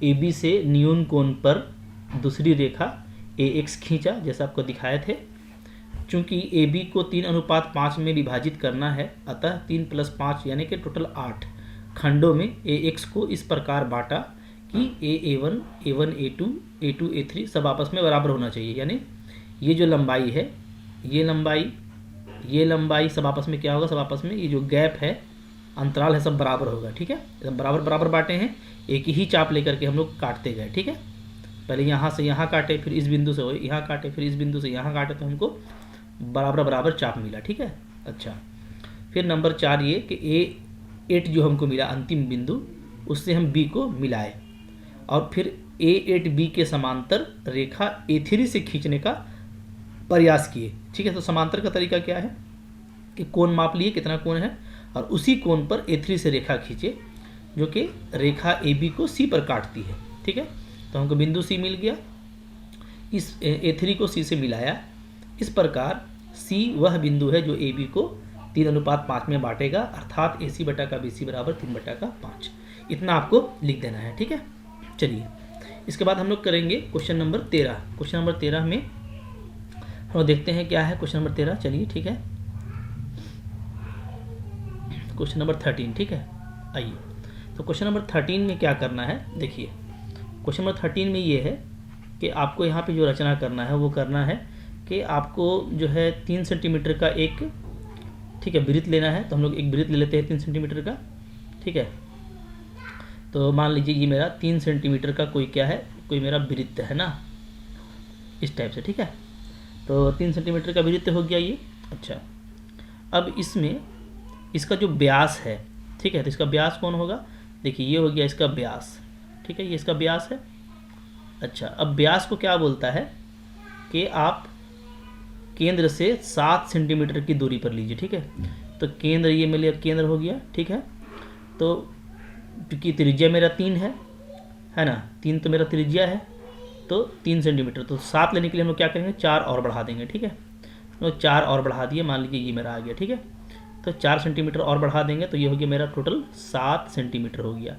AB से न्यून कोण पर दूसरी रेखा AX खींचा, जैसा आपको दिखाए थे। चूंकि AB को 3:5 में विभाजित करना है, अतः 3 + 5 यानी कि टोटल 8 खंडों में AX को इस प्रकार बांटा कि A1, A1, A2, A2, A3 सब आपस में बराबर होना चाहिए। यानी ये जो लंबाई है, ये लंबाई सब आपस में क्या होगा, सब आपस में ये जो गैप है, अंतराल है, सब बराबर होगा, ठीक है। सब बराबर बराबर बांटे हैं, एक ही चाप लेकर के हम लोग काटते गए, ठीक है। पहले यहाँ से यहाँ काटे, फिर इस बिंदु से यहाँ काटे, फिर इस बिंदु से यहाँ काटे, तो हमको बराबर बराबर चाप मिला, ठीक है। अच्छा, फिर नंबर 4 ये कि A8 जो हमको मिला अंतिम बिंदु, उससे हम B को मिलाए और फिर A8B के समांतर रेखा A3 से खींचने का प्रयास किए, ठीक है। तो समांतर का तरीका क्या है कि कोण माप लिए कितना कोण है और उसी कोण पर A3 से रेखा खींचे जो कि रेखा AB को C पर काटती है, ठीक है। तो हमको बिंदु C मिल गया, इस A3 को C से मिलाया। इस प्रकार C वह बिंदु है जो AB को 3:5 में बांटेगा, अर्थात AC बटा का BC बराबर 3/5। इतना आपको लिख देना है, ठीक है। चलिए इसके बाद हम लोग करेंगे क्वेश्चन नंबर 13। क्वेश्चन नंबर 13 में हम देखते हैं क्या है क्वेश्चन नंबर 13। चलिए ठीक है, क्वेश्चन नंबर 13, ठीक है। आइए, तो क्वेश्चन नंबर 13 में क्या करना है, देखिए क्वेश्चन नंबर 13 में ये है कि आपको यहाँ पे जो रचना करना है वो करना है कि आपको जो है 3 सेंटीमीटर का एक, ठीक है, वृत्त लेना है। तो हम लोग एक वृत्त ले लेते हैं 3 सेंटीमीटर का, ठीक है। तो मान लीजिए ये मेरा 3 सेंटीमीटर का कोई क्या है, कोई मेरा वृत्त है ना, इस टाइप से, ठीक है। तो 3 सेंटीमीटर का वृत्त हो गया ये। अच्छा, अब इसमें इसका जो व्यास है, ठीक है, तो इसका व्यास कौन होगा, देखिए ये हो गया इसका व्यास, ठीक है, ये इसका व्यास है। अच्छा, अब व्यास को क्या बोलता है कि आप केंद्र से 7 सेंटीमीटर की दूरी पर लीजिए, ठीक है। तो केंद्र, ये मेरे केंद्र हो गया, ठीक है। तो क्योंकि त्रिज्या मेरा 3 है ना, 3 तो मेरा त्रिज्या है, तो 3 सेंटीमीटर, तो 7 लेने के लिए हम लोग क्या करेंगे, 4 और बढ़ा देंगे, ठीक है। तो 4 और बढ़ा दिए, मान लीजिए ये मेरा आ गया, ठीक है। तो 4 सेंटीमीटर और बढ़ा देंगे तो ये हो गया मेरा टोटल 7 सेंटीमीटर हो गया,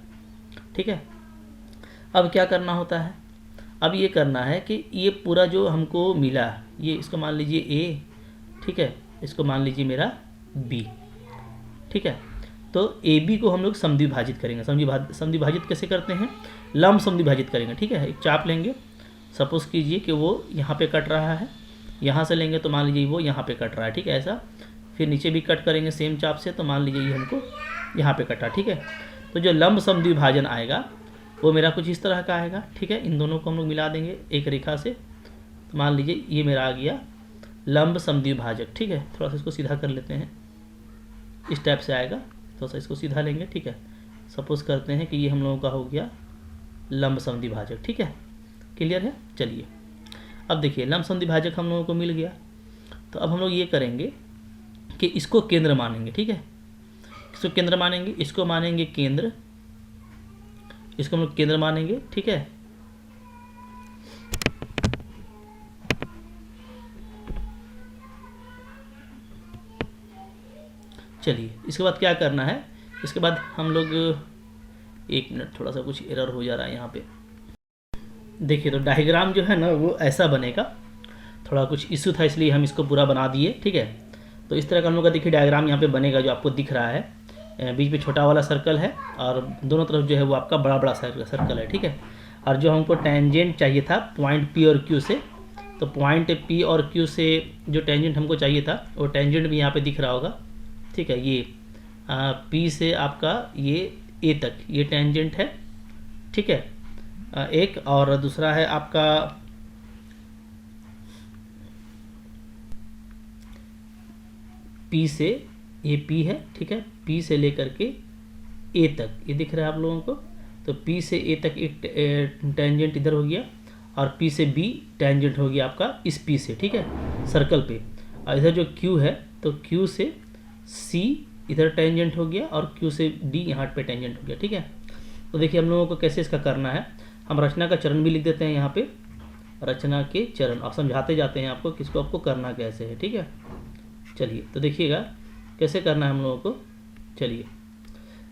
ठीक है। अब क्या करना होता है, अब ये करना है कि ये पूरा जो हमको मिला, ये इसको मान लीजिए A, ठीक है, इसको मान लीजिए मेरा B, ठीक है। तो ए बी को हम लोग समद्विभाजित करेंगे। समद्विभाजित कैसे करते हैं, लंब समद्विभाजित करेंगे। ठीक है, एक चाप लेंगे, सपोज कीजिए कि वो यहाँ पे कट रहा है, यहाँ से लेंगे तो मान लीजिए वो यहाँ पे कट रहा है। ठीक है, ऐसा फिर नीचे भी कट करेंगे सेम चाप से, तो मान लीजिए ये हमको यहाँ पे कटा। ठीक है, तो जो लंब समद्विभाजन आएगा वो मेरा कुछ इस तरह का आएगा। ठीक है, इन दोनों को हम लोग मिला देंगे एक रेखा से, तो मान लीजिए ये मेरा आ गया लंब समद्विभाजक। ठीक है, थोड़ा सा इसको सीधा कर लेते हैं, इस टाइप से आएगा, थोड़ा सा इसको सीधा लेंगे। ठीक है, सपोज करते हैं कि ये हम लोगों का हो गया लंब समद्विभाजक। ठीक है, क्लियर है। चलिए अब देखिए लंब समद्विभाजक हम लोगों को मिल गया, तो अब हम लोग ये करेंगे कि इसको केंद्र मानेंगे। ठीक है, इसको केंद्र मानेंगे, इसको मानेंगे केंद्र, इसको हम लोग केंद्र मानेंगे। ठीक है, चलिए इसके बाद क्या करना है, इसके बाद हम लोग, एक मिनट, थोड़ा सा कुछ एरर हो जा रहा है यहाँ पे। देखिए तो डायग्राम जो है ना वो ऐसा बनेगा, थोड़ा कुछ इशू था इसलिए हम इसको पूरा बना दिए। ठीक है, तो इस तरह का हम लोग का देखिए डायग्राम यहाँ पे बनेगा, जो आपको दिख रहा है। बीच में छोटा वाला सर्कल है और दोनों तरफ जो है वो आपका बड़ा बड़ा सर्कल है। ठीक है, और जो हमको टेंजेंट चाहिए था पॉइंट पी और क्यू से, तो पॉइंट पी और क्यू से जो टेंजेंट हमको चाहिए था वो टेंजेंट भी यहाँ पे दिख रहा होगा। ठीक है, ये पी से आपका ये ए तक ये टेंजेंट है। ठीक है, एक, और दूसरा है आपका पी से, ये पी है। ठीक है, पी से लेकर के ए तक ये दिख रहा है आप लोगों को, तो पी से ए तक एक टेंजेंट इधर हो गया, और पी से बी टेंजेंट हो गया आपका इस पी से। ठीक है, सर्कल पे, और इधर जो क्यू है तो क्यू से सी इधर टेंजेंट हो गया, और क्यू से डी यहाँ पे टेंजेंट हो गया। ठीक है, तो देखिए हम लोगों को कैसे इसका करना है, हम रचना का चरण भी लिख देते हैं यहाँ पे, रचना के चरण, आप समझाते जाते हैं आपको किसको आपको करना कैसे है। ठीक है, चलिए तो देखिएगा कैसे करना है हम लोगों को। चलिए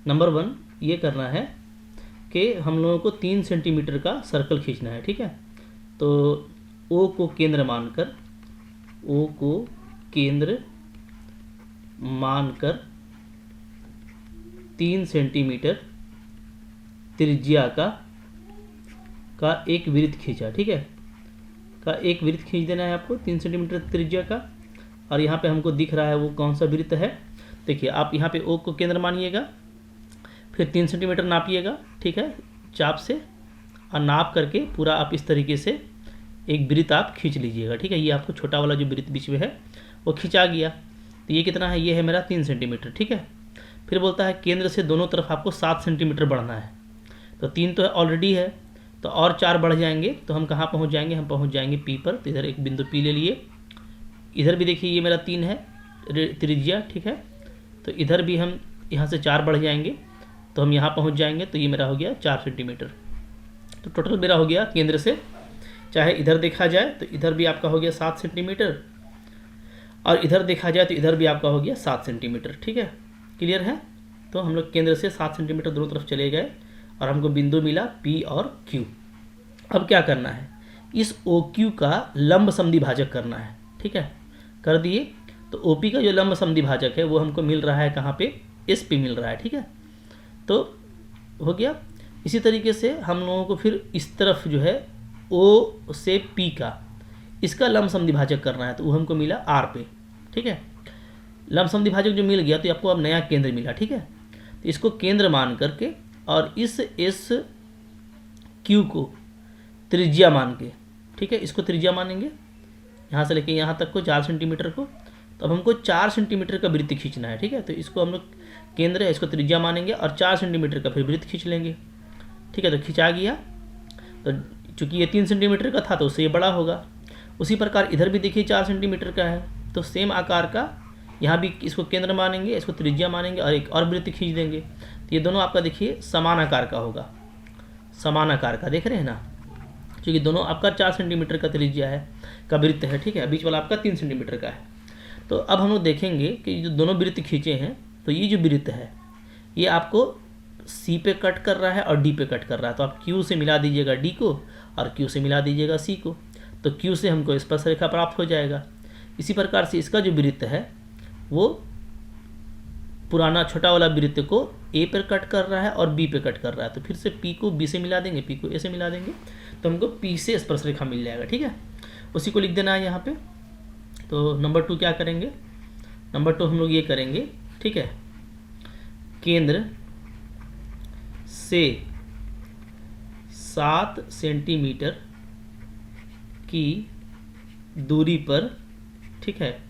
नंबर 1 ये करना है कि हम लोगों को 3 सेंटीमीटर का सर्कल खींचना है। ठीक है, तो ओ को केंद्र मानकर, ओ को केंद्र मानकर 3 सेंटीमीटर त्रिज्या का एक वृत्त खींचा। ठीक है, का एक वृत्त खींच देना है आपको 3 सेंटीमीटर त्रिज्या का, और यहाँ पे हमको दिख रहा है वो कौन सा वृत्त है। देखिए आप यहाँ पे ओ को केंद्र मानिएगा, फिर 3 सेंटीमीटर नापिएगा। ठीक है, चाप से, और नाप करके पूरा आप इस तरीके से एक वृत्त आप खींच लीजिएगा। ठीक है, ये आपको छोटा वाला जो वृत्त बीच में है वो खींचा गया, तो ये कितना है, ये है मेरा 3 सेंटीमीटर। ठीक है, फिर बोलता है केंद्र से दोनों तरफ आपको 7 सेंटीमीटर बढ़ना है, तो 3 तो ऑलरेडी है, तो और 4 बढ़ जाएंगे, तो हम कहाँ पहुँच जाएंगे, हम पहुँच जाएंगे पी पर। तो इधर एक बिंदु पी ले लिए, इधर भी देखिए ये मेरा 3 है त्रिज्या। ठीक है, तो इधर भी हम यहाँ से 4 बढ़ जाएंगे, तो हम यहाँ पहुँच जाएंगे, तो ये मेरा हो गया 4 सेंटीमीटर। तो टोटल मेरा हो गया केंद्र से, चाहे इधर देखा जाए तो इधर भी आपका हो गया 7 सेंटीमीटर, और इधर देखा जाए तो इधर भी आपका हो गया 7 सेंटीमीटर। ठीक है, क्लियर है। तो हम लोग केंद्र से 7 सेंटीमीटर दोनों तरफ चले गए, और हमको बिंदु मिला पी और क्यू। अब क्या करना है, इस ओ क्यू का लंब समद्विभाजक करना है। ठीक है, कर दिए, तो ओ पी का जो लंब समद्विभाजक है वो हमको मिल रहा है कहाँ पे, एस पे मिल रहा है। ठीक है, तो हो गया। इसी तरीके से हम लोगों को फिर इस तरफ जो है ओ से पी का, इसका लंब समद्विभाजक करना है, तो वो हमको मिला आर पे। ठीक है, लंब समद्विभाजक जो मिल गया तो आपको अब नया केंद्र मिला। ठीक है, तो इसको केंद्र मान करके और इस एस क्यू को त्रिज्या मान के, ठीक है, इसको त्रिज्या मानेंगे यहाँ से लेके यहाँ तक को 4 सेंटीमीटर को, तो अब हमको 4 सेंटीमीटर का वृत्त खींचना है। ठीक है, तो इसको हम लोग केंद्र है, इसको त्रिज्या मानेंगे और 4 सेंटीमीटर का फिर वृत्त खींच लेंगे। ठीक है, तो खिंचा गया, तो चूंकि ये 3 सेंटीमीटर का था तो उससे ये बड़ा होगा। उसी प्रकार इधर भी देखिए 4 सेंटीमीटर का है, तो सेम आकार का यहाँ भी इसको केंद्र मानेंगे, इसको त्रिज्या मानेंगे और एक और वृत्त खींच देंगे, तो ये दोनों आपका देखिए समान आकार का होगा। समान आकार का देख रहे हैं ना, क्योंकि दोनों आपका 4 सेंटीमीटर का त्रिज्या है, का वृत्त है। ठीक है, बीच वाला आपका 3 सेंटीमीटर का है। तो अब हम लोग देखेंगे कि जो दोनों वृत्त खींचे हैं, तो ये जो वृत्त है ये आपको सी पे कट कर रहा है और डी पे कट कर रहा है, तो आप क्यू से मिला दीजिएगा डी को और क्यू से मिला दीजिएगा सी को, तो क्यू से हमको स्पर्शरेखा प्राप्त हो जाएगा। इसी प्रकार से इसका जो वृत्त है वो पुराना छोटा वाला वृत्त को ए पर कट कर रहा है और बी पे कट कर रहा है, तो फिर से पी को बी से मिला देंगे, पी को ए से मिला देंगे, तो हमको पी से स्पर्श रेखा मिल जाएगा। ठीक है, उसी को लिख देना है यहाँ पे। तो नंबर 2 क्या करेंगे, नंबर 2 हम लोग ये करेंगे। ठीक है, केंद्र से 7 सेंटीमीटर की दूरी पर, ठीक है,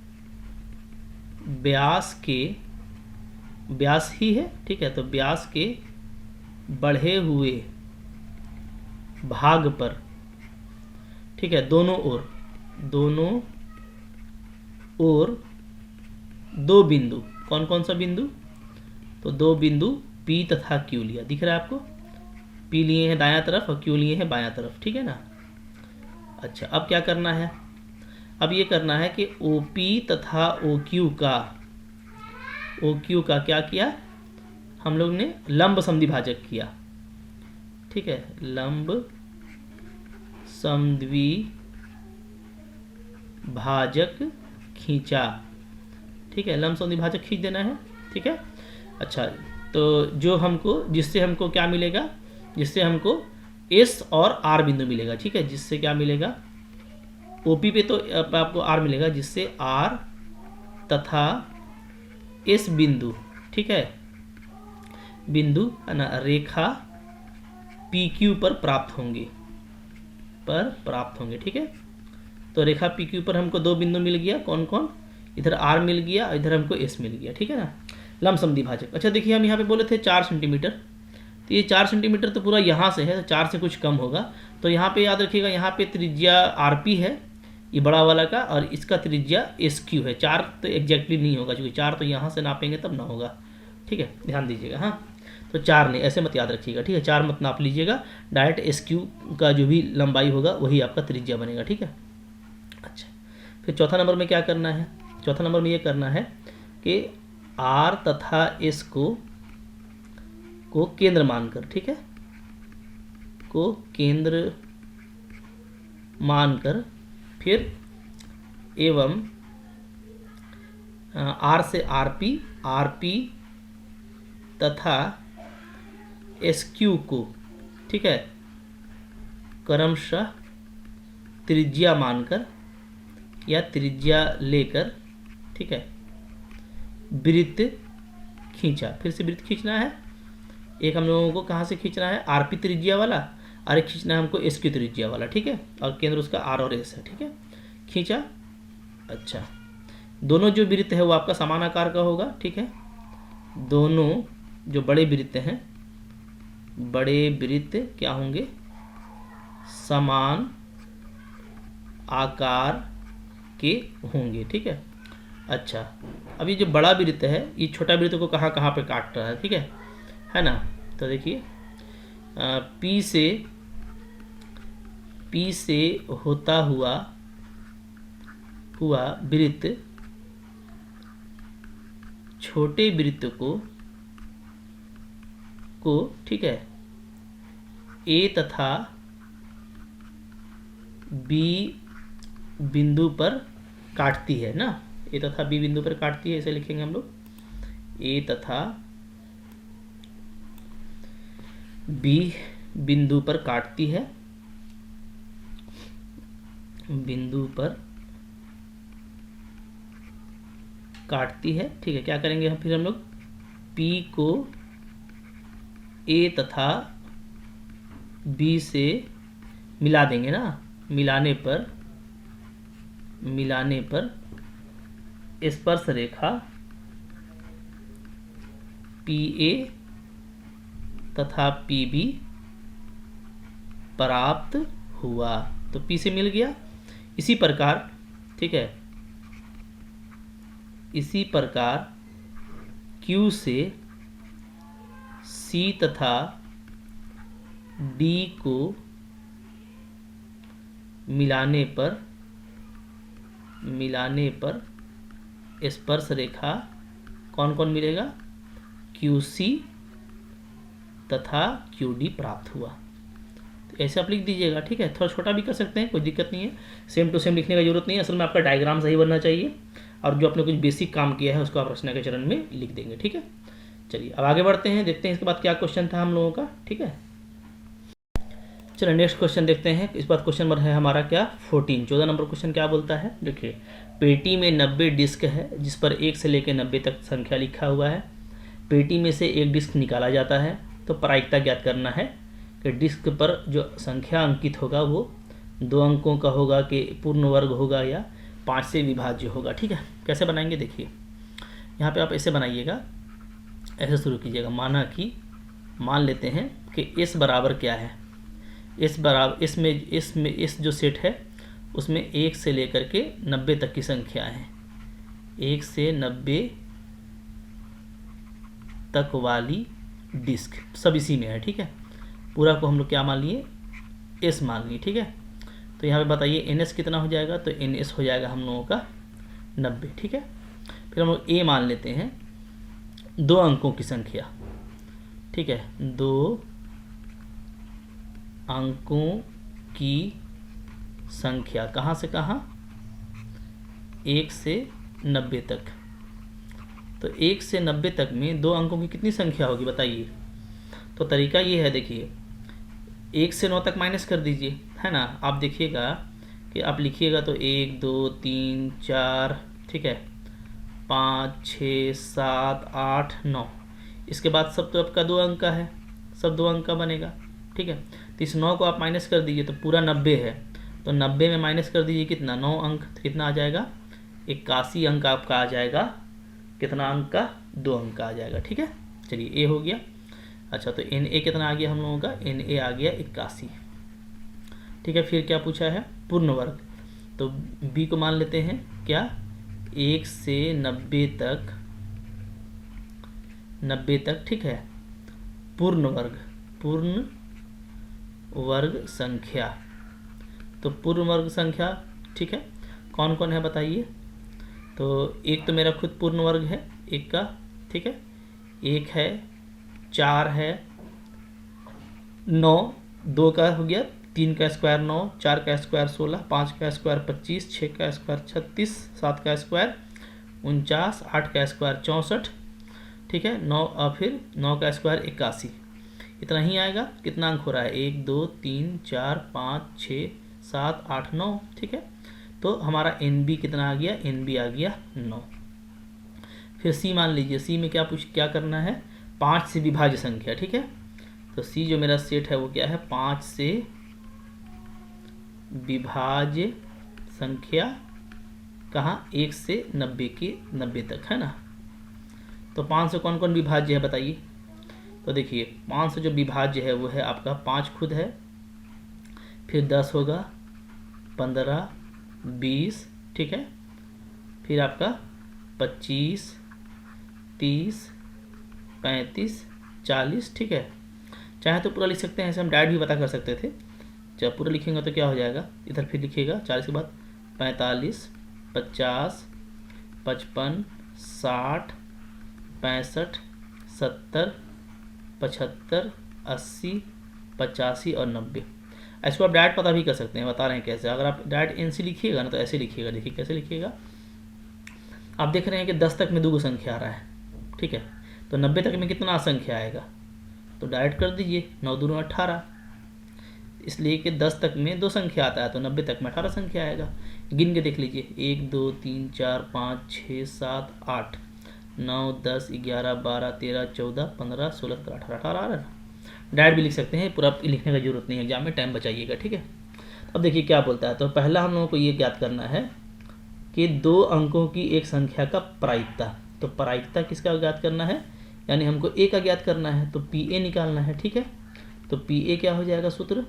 व्यास ही है, ठीक है, तो व्यास के बढ़े हुए भाग पर, ठीक है, दोनों ओर 2 बिंदु, कौन कौन सा बिंदु, तो 2 बिंदु P तथा Q लिया, दिख रहा है आपको, P लिए हैं दायां तरफ और Q लिए हैं बायां तरफ। ठीक है ना। अच्छा, अब क्या करना है, अब ये करना है कि OP तथा OQ का क्या किया हम लोग ने, लंब समद्विभाजक किया। ठीक है, लंब समद्विभाजक खींचा। ठीक है, लंब समद्विभाजक खींच देना है। ठीक है, अच्छा, तो जो हमको, जिससे हमको क्या मिलेगा, जिससे हमको S और R बिंदु मिलेगा। ठीक है, जिससे क्या मिलेगा, OP पे तो आपको R मिलेगा, जिससे R तथा S बिंदु, ठीक है, बिंदु है ना, रेखा PQ पर प्राप्त होंगे, ठीक है, तो रेखा PQ पर हमको 2 बिंदु मिल गया, कौन कौन, इधर R मिल गया, इधर हमको S मिल गया। ठीक है ना, लंब समद्विभाजक। अच्छा देखिए, हम यहाँ पे बोले थे 4 सेंटीमीटर, तो ये 4 सेंटीमीटर तो पूरा यहाँ से है, तो 4 से कुछ कम होगा, तो यहाँ पे याद रखिएगा, यहाँ पे त्रिज्या RP है, ये बड़ा वाला का, और इसका त्रिज्या SQ है। 4 तो एग्जैक्टली नहीं होगा, क्योंकि 4 तो यहाँ से नापेंगे तब ना होगा। ठीक है, ध्यान दीजिएगा। हाँ, तो 4 नहीं, ऐसे मत याद रखिएगा। ठीक है, 4 मत नाप लीजिएगा, डायरेक्ट SQ का जो भी लंबाई होगा वही आपका त्रिज्या बनेगा। ठीक है, अच्छा, फिर चौथा नंबर में क्या करना है, चौथा नंबर में ये करना है कि R तथा S को केंद्र मानकर, ठीक है, को केंद्र मानकर, फिर एवं R से RP तथा SQ को, ठीक है, क्रमशः त्रिज्या मानकर या त्रिज्या लेकर, ठीक है, वृत्त खींचा। फिर से वृत्त खींचना है, एक हम लोगों को कहाँ से खींचना है, RP त्रिज्या वाला, और एक खींचना है हमको SQ त्रिज्या वाला। ठीक है, और केंद्र उसका R और S है। ठीक है, खींचा। अच्छा, दोनों जो वृत्त है वो आपका समान आकार का होगा। ठीक है, दोनों जो बड़े वृत्त हैं, बड़े वृत्त क्या होंगे, समान आकार के होंगे। ठीक है, अच्छा, अब ये जो बड़ा वृत्त है, ये छोटा वृत्त को कहाँ कहाँ पे काट रहा है, ठीक है ना। तो देखिए, P से होता हुआ वृत्त छोटे वृत्त को, ठीक है, A तथा B बिंदु पर काटती है ना, A तथा B बिंदु पर काटती है, इसे लिखेंगे हम लोग, A तथा B बिंदु पर काटती है, बिंदु पर काटती है। ठीक है, क्या करेंगे हम फिर हम लोग, P को A तथा B से मिला देंगे ना, मिलाने पर स्पर्श रेखा PA तथा PB प्राप्त हुआ, तो P से मिल गया। इसी प्रकार, ठीक है, इसी प्रकार Q से C तथा D को मिलाने पर स्पर्श रेखा कौन कौन मिलेगा, QC तथा QD प्राप्त हुआ। तो ऐसे आप लिख दीजिएगा। ठीक है, थोड़ा छोटा भी कर सकते हैं, कोई दिक्कत नहीं है, सेम टू सेम लिखने का जरूरत नहीं है, असल में आपका डायग्राम सही बनना चाहिए। और जो आपने कुछ बेसिक काम किया है उसको आप रचना के चरण में लिख देंगे। ठीक है, चलिए अब आगे बढ़ते हैं, देखते हैं इसके बाद क्या क्वेश्चन था हम लोगों का। ठीक है, चलिए नेक्स्ट क्वेश्चन देखते हैं। इस बार क्वेश्चन नंबर है हमारा क्या 14 नंबर क्वेश्चन क्या बोलता है। देखिए, पेटी में 90 डिस्क है जिस पर 1 से लेकर 90 तक संख्या लिखा हुआ है। पेटी में से एक डिस्क निकाला जाता है, तो प्रायिकता ज्ञात करना है कि डिस्क पर जो संख्या अंकित होगा वो 2 अंकों का होगा कि पूर्ण वर्ग होगा या 5 से विभाज्य होगा। ठीक है, कैसे बनाएंगे देखिए, यहाँ पे आप ऐसे बनाइएगा, ऐसे शुरू कीजिएगा। मान लेते हैं कि इस बराबर क्या है, इस बराबर इसमें इस जो सेट है उसमें 1 से लेकर के 90 तक की संख्या है। 1 से 90 तक वाली डिस्क सब इसी में है। ठीक है, पूरा को हम लोग क्या मान लिए, एस मान लिए। ठीक है, तो यहाँ पे बताइए एन एस कितना हो जाएगा, तो एन एस हो जाएगा हम लोगों का 90। ठीक है, फिर हम लोग ए मान लेते हैं 2 अंकों की संख्या। ठीक है, 2 अंकों की संख्या कहाँ से कहाँ, 1 से 90 तक। तो 1 से 90 तक में 2 अंकों की कितनी संख्या होगी बताइए। तो तरीका ये है, देखिए 1 से 9 तक माइनस कर दीजिए, है ना। आप देखिएगा कि आप लिखिएगा तो 1 2 3 4, ठीक है, 5 6 7 8 9, इसके बाद सब तो आपका 2 अंक का है, सब 2 अंक का बनेगा। ठीक है, तो इस 9 को आप माइनस कर दीजिए तो पूरा 90 है, तो 90 में माइनस कर दीजिए कितना, 9 अंक, तो कितना आ जाएगा 81 अंक आपका आ जाएगा। कितना अंक का, 2 अंक का आ जाएगा। ठीक है, चलिए ए हो गया। अच्छा, तो एन ए कितना आ गया हम लोगों का, एन ए आ गया 81। ठीक है, फिर क्या पूछा है, पूर्ण वर्ग। तो बी को मान लेते हैं क्या, 1 से 90 तक, 90 तक, ठीक है, पूर्ण वर्ग संख्या। तो पूर्ण वर्ग संख्या, ठीक है, कौन कौन है बताइए। तो एक तो मेरा खुद पूर्ण वर्ग है, एक का, ठीक है, 1 है, 4 है, 9, 2 का हो गया, 3 का स्क्वायर 9, 4 का स्क्वायर 16, 5 का स्क्वायर 25, 6 का स्क्वायर 36, 7 का स्क्वायर 49, 8 का स्क्वायर 64, ठीक है, 9 और फिर 9 का स्क्वायर 81। इतना ही आएगा। कितना अंक हो रहा है, 1 2 3 4 5 6 7 8 9। ठीक है, तो हमारा एन बी कितना आ गया, एन बी आ गया 9। फिर सी मान लीजिए, सी में क्या करना है, 5 से विभाज्य संख्या। ठीक है, तो सी जो मेरा सेट है वो क्या है, 5 से विभाज्य संख्या, कहाँ, 1 से 90 के 90 तक, है ना। तो 5 से कौन कौन विभाज्य है बताइए। तो देखिए 5 से जो विभाज्य है वो है आपका 5 खुद है, फिर 10 होगा, 15 20, ठीक है, फिर आपका 25 30 35 40। ठीक है, चाहे तो पूरा लिख सकते हैं, ऐसे हम डायरेक्ट भी पता कर सकते थे। जब पूरा लिखेंगे तो क्या हो जाएगा, इधर फिर लिखिएगा 40 के बाद 45 50 55 60 65 70 75 80 85 और 90। इसको आप डायरेक्ट पता भी कर सकते हैं, बता रहे हैं कैसे। अगर आप डायरेक्ट एन सी लिखिएगा ना तो ऐसे लिखिएगा, देखिए कैसे लिखिएगा। आप देख रहे हैं कि 10 तक में 2 संख्या आ रहा है, ठीक है, तो 90 तक में कितना संख्या आएगा, तो डायरेक्ट कर दीजिए, 9 दूनी 18, इसलिए कि 10 तक में 2 संख्या आता है तो 90 तक में 18 संख्या आएगा। गिन के देख लीजिए, 1 2 3 4 5 6 7 8 9 10 11 12 13 14 15 16 17 18 18 आ रहा है ना। डायरेक्ट भी लिख सकते हैं, पूरा लिखने की जरूरत नहीं है, एग्जाम में टाइम बचाइएगा। ठीक है, अब देखिए क्या बोलता है। तो पहला हम लोगों को ये ज्ञात करना है कि 2 अंकों की एक संख्या का प्रायिकता। तो प्रायिकता किसका ज्ञात करना है, यानी हमको ए का ज्ञात करना है, तो पी ए निकालना है। ठीक है, तो पी ए क्या हो जाएगा सूत्र,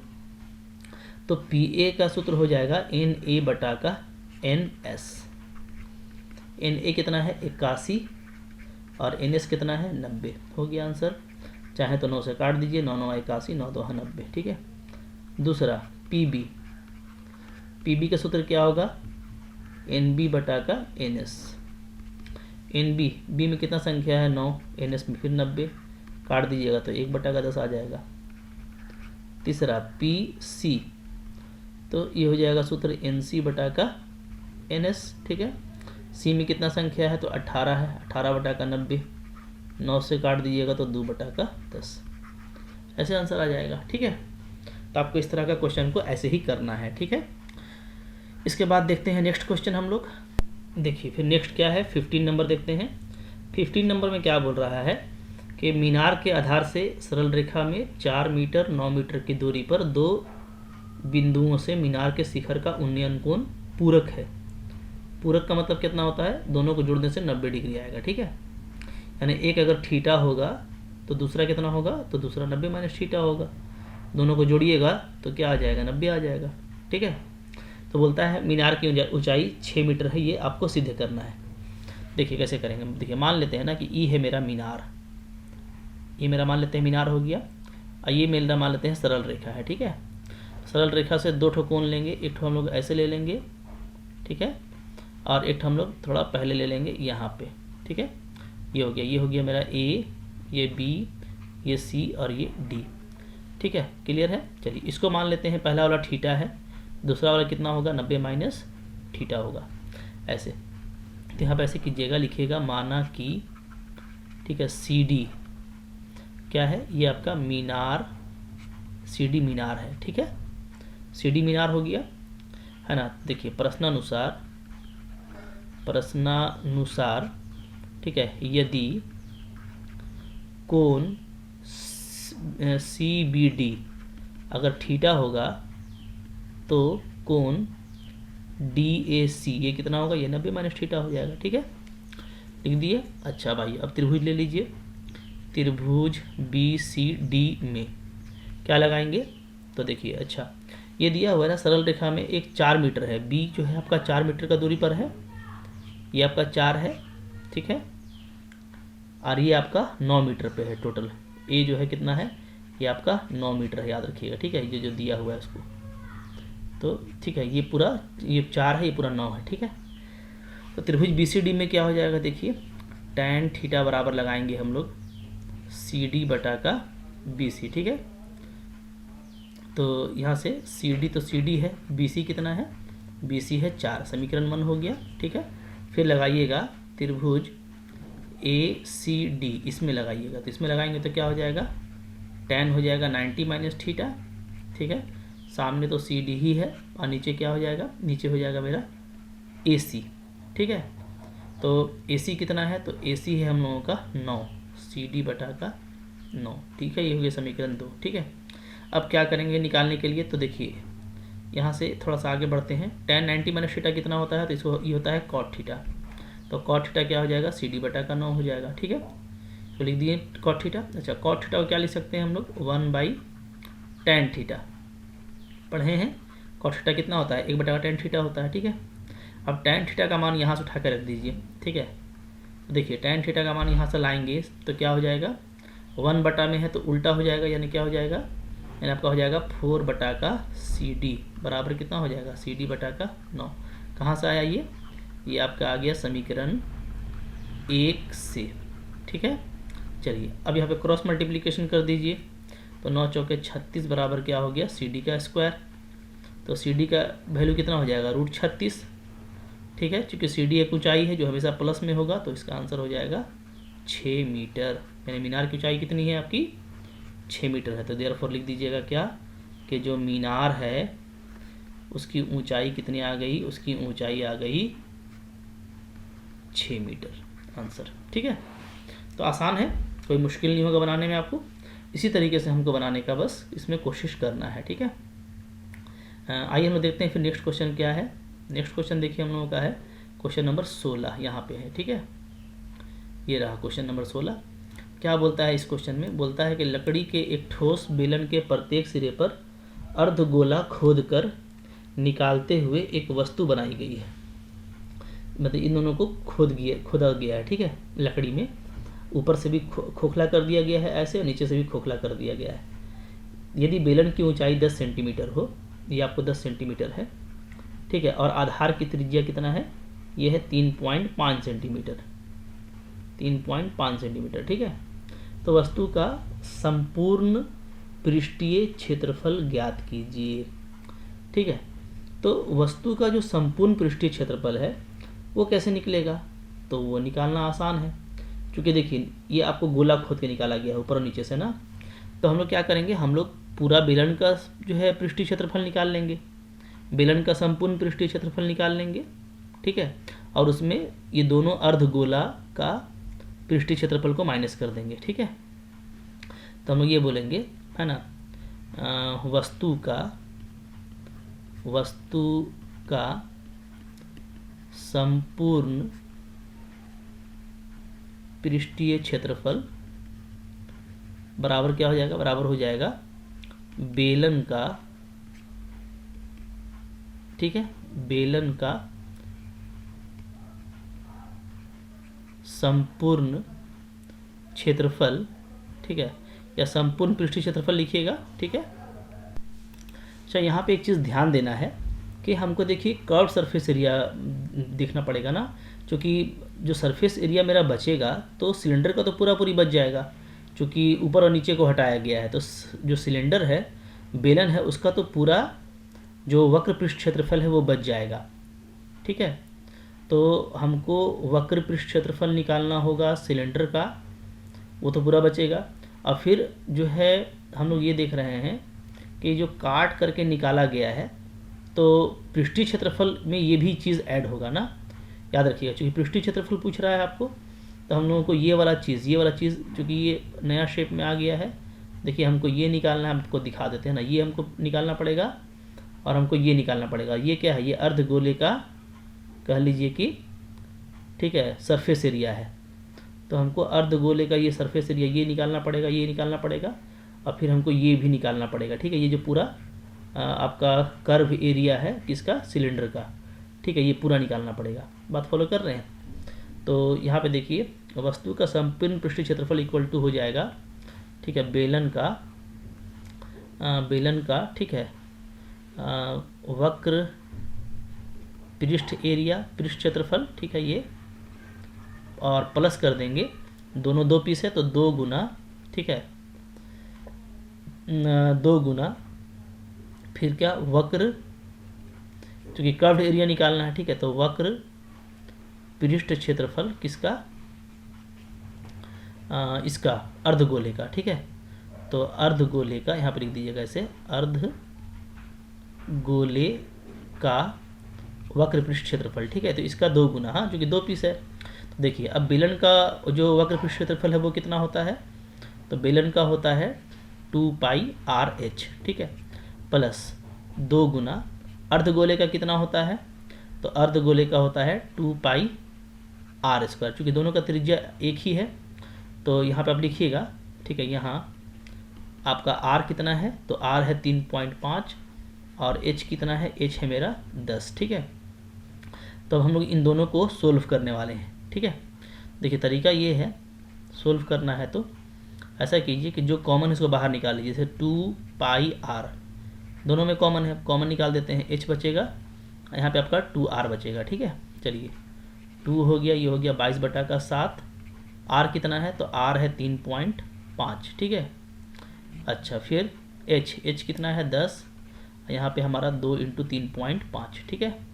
तो पी ए का सूत्र हो जाएगा एन ए बटा का एन एस। एन ए कितना है 81 और एन एस कितना है 90। हो गया आंसर, चाहे तो 9 से काट दीजिए, 9 9 81 9 2 90। ठीक है, दूसरा पी बी, पी बी का सूत्र क्या होगा, एन बी बटा का N S. N B, B में कितना संख्या है 9, एन एस में फिर 90, काट दीजिएगा तो 1 बटा का 10 आ जाएगा। तीसरा पी सी, तो ये हो जाएगा सूत्र एन सी बटा का एन एस। ठीक है, सी में कितना संख्या है, तो 18 है, 18/90, 9 से काट दीजिएगा तो 2/10, ऐसे आंसर आ जाएगा। ठीक है, तो आपको इस तरह का क्वेश्चन को ऐसे ही करना है। ठीक है, इसके बाद देखते हैं नेक्स्ट क्वेश्चन हम लोग। देखिए फिर नेक्स्ट क्या है, 15 नंबर देखते हैं। 15 नंबर में क्या बोल रहा है कि मीनार के आधार से सरल रेखा में 4 मीटर 9 मीटर की दूरी पर 2 बिंदुओं से मीनार के शिखर का उन्नयन कोण पूरक है। पूरक का मतलब कितना होता है, दोनों को जोड़ने से 90 डिग्री आएगा। ठीक है, यानी एक अगर थीटा होगा तो दूसरा कितना होगा, तो दूसरा 90 माइनस थीटा होगा। दोनों को जोड़िएगा तो क्या आ जाएगा, 90 आ जाएगा। ठीक है, तो बोलता है मीनार की ऊंचाई 6 मीटर है, ये आपको सिद्ध करना है। देखिए कैसे करेंगे। देखिए मान लेते हैं ना कि ई है मेरा मीनार, ये मेरा मान लेते हैं मीनार हो गया, और ये मेरा मान लेते हैं सरल रेखा है। ठीक है, सरल रेखा से 2 ठो कोण लेंगे, एक ठो हम लोग ऐसे ले लेंगे, ठीक है, और एक ठो हम लोग थोड़ा पहले ले लेंगे यहाँ पे। ठीक है, ये हो गया मेरा ए, ये बी, ये सी और ये डी। ठीक है, क्लियर है। चलिए इसको मान लेते हैं, पहला वाला थीटा है, दूसरा वाला कितना होगा, 90 माइनस थीटा होगा, ऐसे। तो यहाँ पे ऐसे कीजिएगा, लिखिएगा माना कि, ठीक है, सी डी क्या है, ये आपका मीनार, सी डी मीनार है। ठीक है, सी डी मीनार हो गया है ना। देखिए प्रश्नानुसार, ठीक है, यदि कोण सी बी डी अगर थीटा होगा तो कोण डी ए सी ये कितना होगा, ये 90 माइनस थीटा हो जाएगा। ठीक है, लिख दिए। अच्छा भाई अब त्रिभुज ले लीजिए। त्रिभुज बी सी डी में क्या लगाएंगे, तो देखिए अच्छा ये दिया हुआ है ना, सरल रेखा में एक 4 मीटर है, बी जो है आपका 4 मीटर का दूरी पर है, ये आपका 4 है। ठीक है, और ये आपका 9 मीटर पे है टोटल। ए जो है कितना है, ये आपका 9 मीटर है, याद रखिएगा। ठीक है, ये जो दिया हुआ है उसको, तो ठीक है, ये पूरा, ये 4 है, ये पूरा 9 है। ठीक है, तो त्रिभुज बी सी डी में क्या हो जाएगा, देखिए tan थीटा बराबर लगाएंगे हम लोग सी डी बटा का बी सी। ठीक है, तो यहाँ से सी डी तो सी डी है, बी सी कितना है, बी सी है 4, समीकरण 1 हो गया। ठीक है, फिर लगाइएगा त्रिभुज ए सी डी, इसमें लगाइएगा, तो इसमें लगाएंगे तो क्या हो जाएगा, tan हो जाएगा 90 माइनस थीटा। ठीक है, सामने तो सी डी ही है, और नीचे क्या हो जाएगा, नीचे हो जाएगा मेरा ए सी। ठीक है, तो ए सी कितना है, तो ए सी है हम लोगों का 9, सी डी बटा का 9। ठीक है, ये हो गया समीकरण 2। ठीक है, अब क्या करेंगे निकालने के लिए, तो देखिए यहाँ से थोड़ा सा आगे बढ़ते हैं। tan 90 माइनस थीटा कितना होता है, तो इसको ये होता है cot थीटा, तो cot थीटा क्या हो जाएगा, सी डी बटा का 9 हो जाएगा। ठीक है, तो लिख दिए cot थीटा। अच्छा cot थीटा को क्या लिख सकते हैं हम लोग, 1/tan थीटा, पढ़े हैं। cot थीटा कितना होता है, 1/tan थीटा होता है। ठीक है, अब tan थीटा का मान यहाँ से उठा कर रख दीजिए। ठीक है, तो देखिए tan थीटा का मान यहाँ से लाएंगे तो क्या हो जाएगा, 1 बटा में है तो उल्टा हो जाएगा, यानी क्या हो जाएगा, यानी आपका हो जाएगा 4 बटा का सी डी बराबर कितना हो जाएगा, सी डी बटा का 9। कहाँ से आया ये आपका आ गया समीकरण 1 से। ठीक है, चलिए अब यहाँ पे क्रॉस मल्टीप्लिकेशन कर दीजिए, तो 9 चौके 36 बराबर क्या हो गया, सी डी का स्क्वायर। तो सी डी का वैल्यू कितना हो जाएगा, √36। ठीक है, चूँकि सी डी एक ऊंचाई है जो हमेशा प्लस में होगा, तो इसका आंसर हो जाएगा 6 मीटर। यानी मीनार की ऊंचाई कितनी है आपकी, 6 मीटर है। तो देयरफॉर लिख दीजिएगा क्या, कि जो मीनार है उसकी ऊंचाई कितनी आ गई, उसकी ऊंचाई आ गई 6 मीटर आंसर। ठीक है, तो आसान है, कोई मुश्किल नहीं होगा बनाने में आपको। इसी तरीके से हमको बनाने का बस इसमें कोशिश करना है। ठीक है, आइए हम देखते हैं फिर नेक्स्ट क्वेश्चन क्या है। नेक्स्ट क्वेश्चन देखिए हम लोगों का है क्वेश्चन नंबर 16, यहाँ पे है। ठीक है, ये रहा क्वेश्चन नंबर 16। क्या बोलता है इस क्वेश्चन में, बोलता है कि लकड़ी के एक ठोस बेलन के प्रत्येक सिरे पर अर्धगोला खोदकर निकालते हुए एक वस्तु बनाई गई है। मतलब इन दोनों को खोदा गया है। ठीक है, लकड़ी में ऊपर से भी खोखला कर दिया गया है ऐसे, और नीचे से भी खोखला कर दिया गया है। यदि बेलन की ऊंचाई 10 सेंटीमीटर हो, ये आपको 10 सेंटीमीटर है। ठीक है, और आधार की त्रिज्या कितना है, ये है 3.5 सेंटीमीटर, 3.5 सेंटीमीटर। ठीक है, तो वस्तु का संपूर्ण पृष्ठीय क्षेत्रफल ज्ञात कीजिए। ठीक है, तो वस्तु का जो संपूर्ण पृष्ठीय क्षेत्रफल है वो कैसे निकलेगा? तो वो निकालना आसान है, क्योंकि देखिए ये आपको गोला खोद के निकाला गया है ऊपर और नीचे से ना। तो हम लोग क्या करेंगे, हम लोग पूरा बेलन का जो है पृष्ठीय क्षेत्रफल निकाल लेंगे, बेलन का संपूर्ण पृष्ठीय क्षेत्रफल निकाल लेंगे, ठीक है, और उसमें ये दोनों अर्धगोला का पृष्ठीय क्षेत्रफल को माइनस कर देंगे, ठीक है। तो हम लोग ये बोलेंगे, है ना, वस्तु का संपूर्ण पृष्ठीय क्षेत्रफल बराबर क्या हो जाएगा, बराबर हो जाएगा बेलन का, ठीक है, बेलन का संपूर्ण क्षेत्रफल, ठीक है, या संपूर्ण पृष्ठीय क्षेत्रफल लिखिएगा, ठीक है। अच्छा, यहाँ पे एक चीज़ ध्यान देना है कि हमको देखिए कर्व सरफेस एरिया देखना पड़ेगा ना, क्योंकि जो सरफेस एरिया मेरा बचेगा तो सिलेंडर का तो पूरा पूरी बच जाएगा, क्योंकि ऊपर और नीचे को हटाया गया है। तो जो सिलेंडर है, बेलन है, उसका तो पूरा जो वक्र पृष्ठ क्षेत्रफल है वो बच जाएगा, ठीक है। तो हमको वक्र पृष्ठ क्षेत्रफल निकालना होगा सिलेंडर का, वो तो पूरा बचेगा। और फिर जो है हम लोग ये देख रहे हैं कि जो काट करके निकाला गया है, तो पृष्ठीय क्षेत्रफल में ये भी चीज़ ऐड होगा ना, याद रखिएगा, क्योंकि पृष्ठीय क्षेत्रफल पूछ रहा है आपको। तो हम लोगों को ये वाला चीज़ क्योंकि ये नया शेप में आ गया है, देखिए हमको ये निकालना है, हमको दिखा देते हैं ना, ये हमको निकालना पड़ेगा और हमको ये निकालना पड़ेगा। ये क्या है, ये अर्धगोले का कह लीजिए कि, ठीक है, सरफेस एरिया है। तो हमको अर्धगोले का ये सरफेस एरिया ये निकालना पड़ेगा, ये निकालना पड़ेगा, और फिर हमको ये भी निकालना पड़ेगा, ठीक है। ये जो पूरा आपका कर्व एरिया है किसका, सिलेंडर का, ठीक है, ये पूरा निकालना पड़ेगा। बात फॉलो कर रहे हैं? तो यहाँ पे देखिए वस्तु का संपूर्ण पृष्ठीय क्षेत्रफल इक्वल टू हो जाएगा, ठीक है, बेलन का, ठीक है, वक्र पृष्ठ एरिया, पृष्ठ क्षेत्रफल, ठीक है, ये, और प्लस कर देंगे, दोनों दो पीस है तो 2 गुना, ठीक है, 2 गुना, फिर क्या, वक्र, क्योंकि कर्व्ड एरिया निकालना है, ठीक है, तो वक्र पृष्ठ क्षेत्रफल किसका, इसका अर्धगोले का, ठीक है। तो अर्धगोले का यहाँ पर लिख दीजिएगा ऐसे, अर्धगोले का वक्र पृष्ठ क्षेत्रफल, ठीक है। तो इसका 2 गुना, हाँ, जो कि 2 पीस है। तो देखिए अब बेलन का जो वक्र पृष्ठ क्षेत्रफल है वो कितना होता है, तो बेलन का होता है 2πRh, ठीक है, प्लस 2 गुना अर्धगोले का कितना होता है, तो अर्धगोले का होता है 2πr², चूँकि दोनों का त्रिज्या एक ही है। तो यहाँ पे आप लिखिएगा, ठीक है, यहाँ आपका r कितना है, तो r है 3.5 और h कितना है, h है मेरा 10, ठीक है। तो अब हम लोग इन दोनों को सोल्व करने वाले हैं, ठीक है। देखिए तरीका ये है, सोल्व करना है तो ऐसा कीजिए कि जो कॉमन है उसको बाहर निकाल लीजिए, जैसे 2πr, दोनों में कॉमन है, कॉमन निकाल देते हैं, h बचेगा, यहाँ पे आपका 2r बचेगा, ठीक है। चलिए 2 हो गया, ये हो गया 22/7, r कितना है, तो r है 3.5, ठीक है। अच्छा, फिर h कितना है 10, यहाँ पे हमारा 2 × 3.5, ठीक है।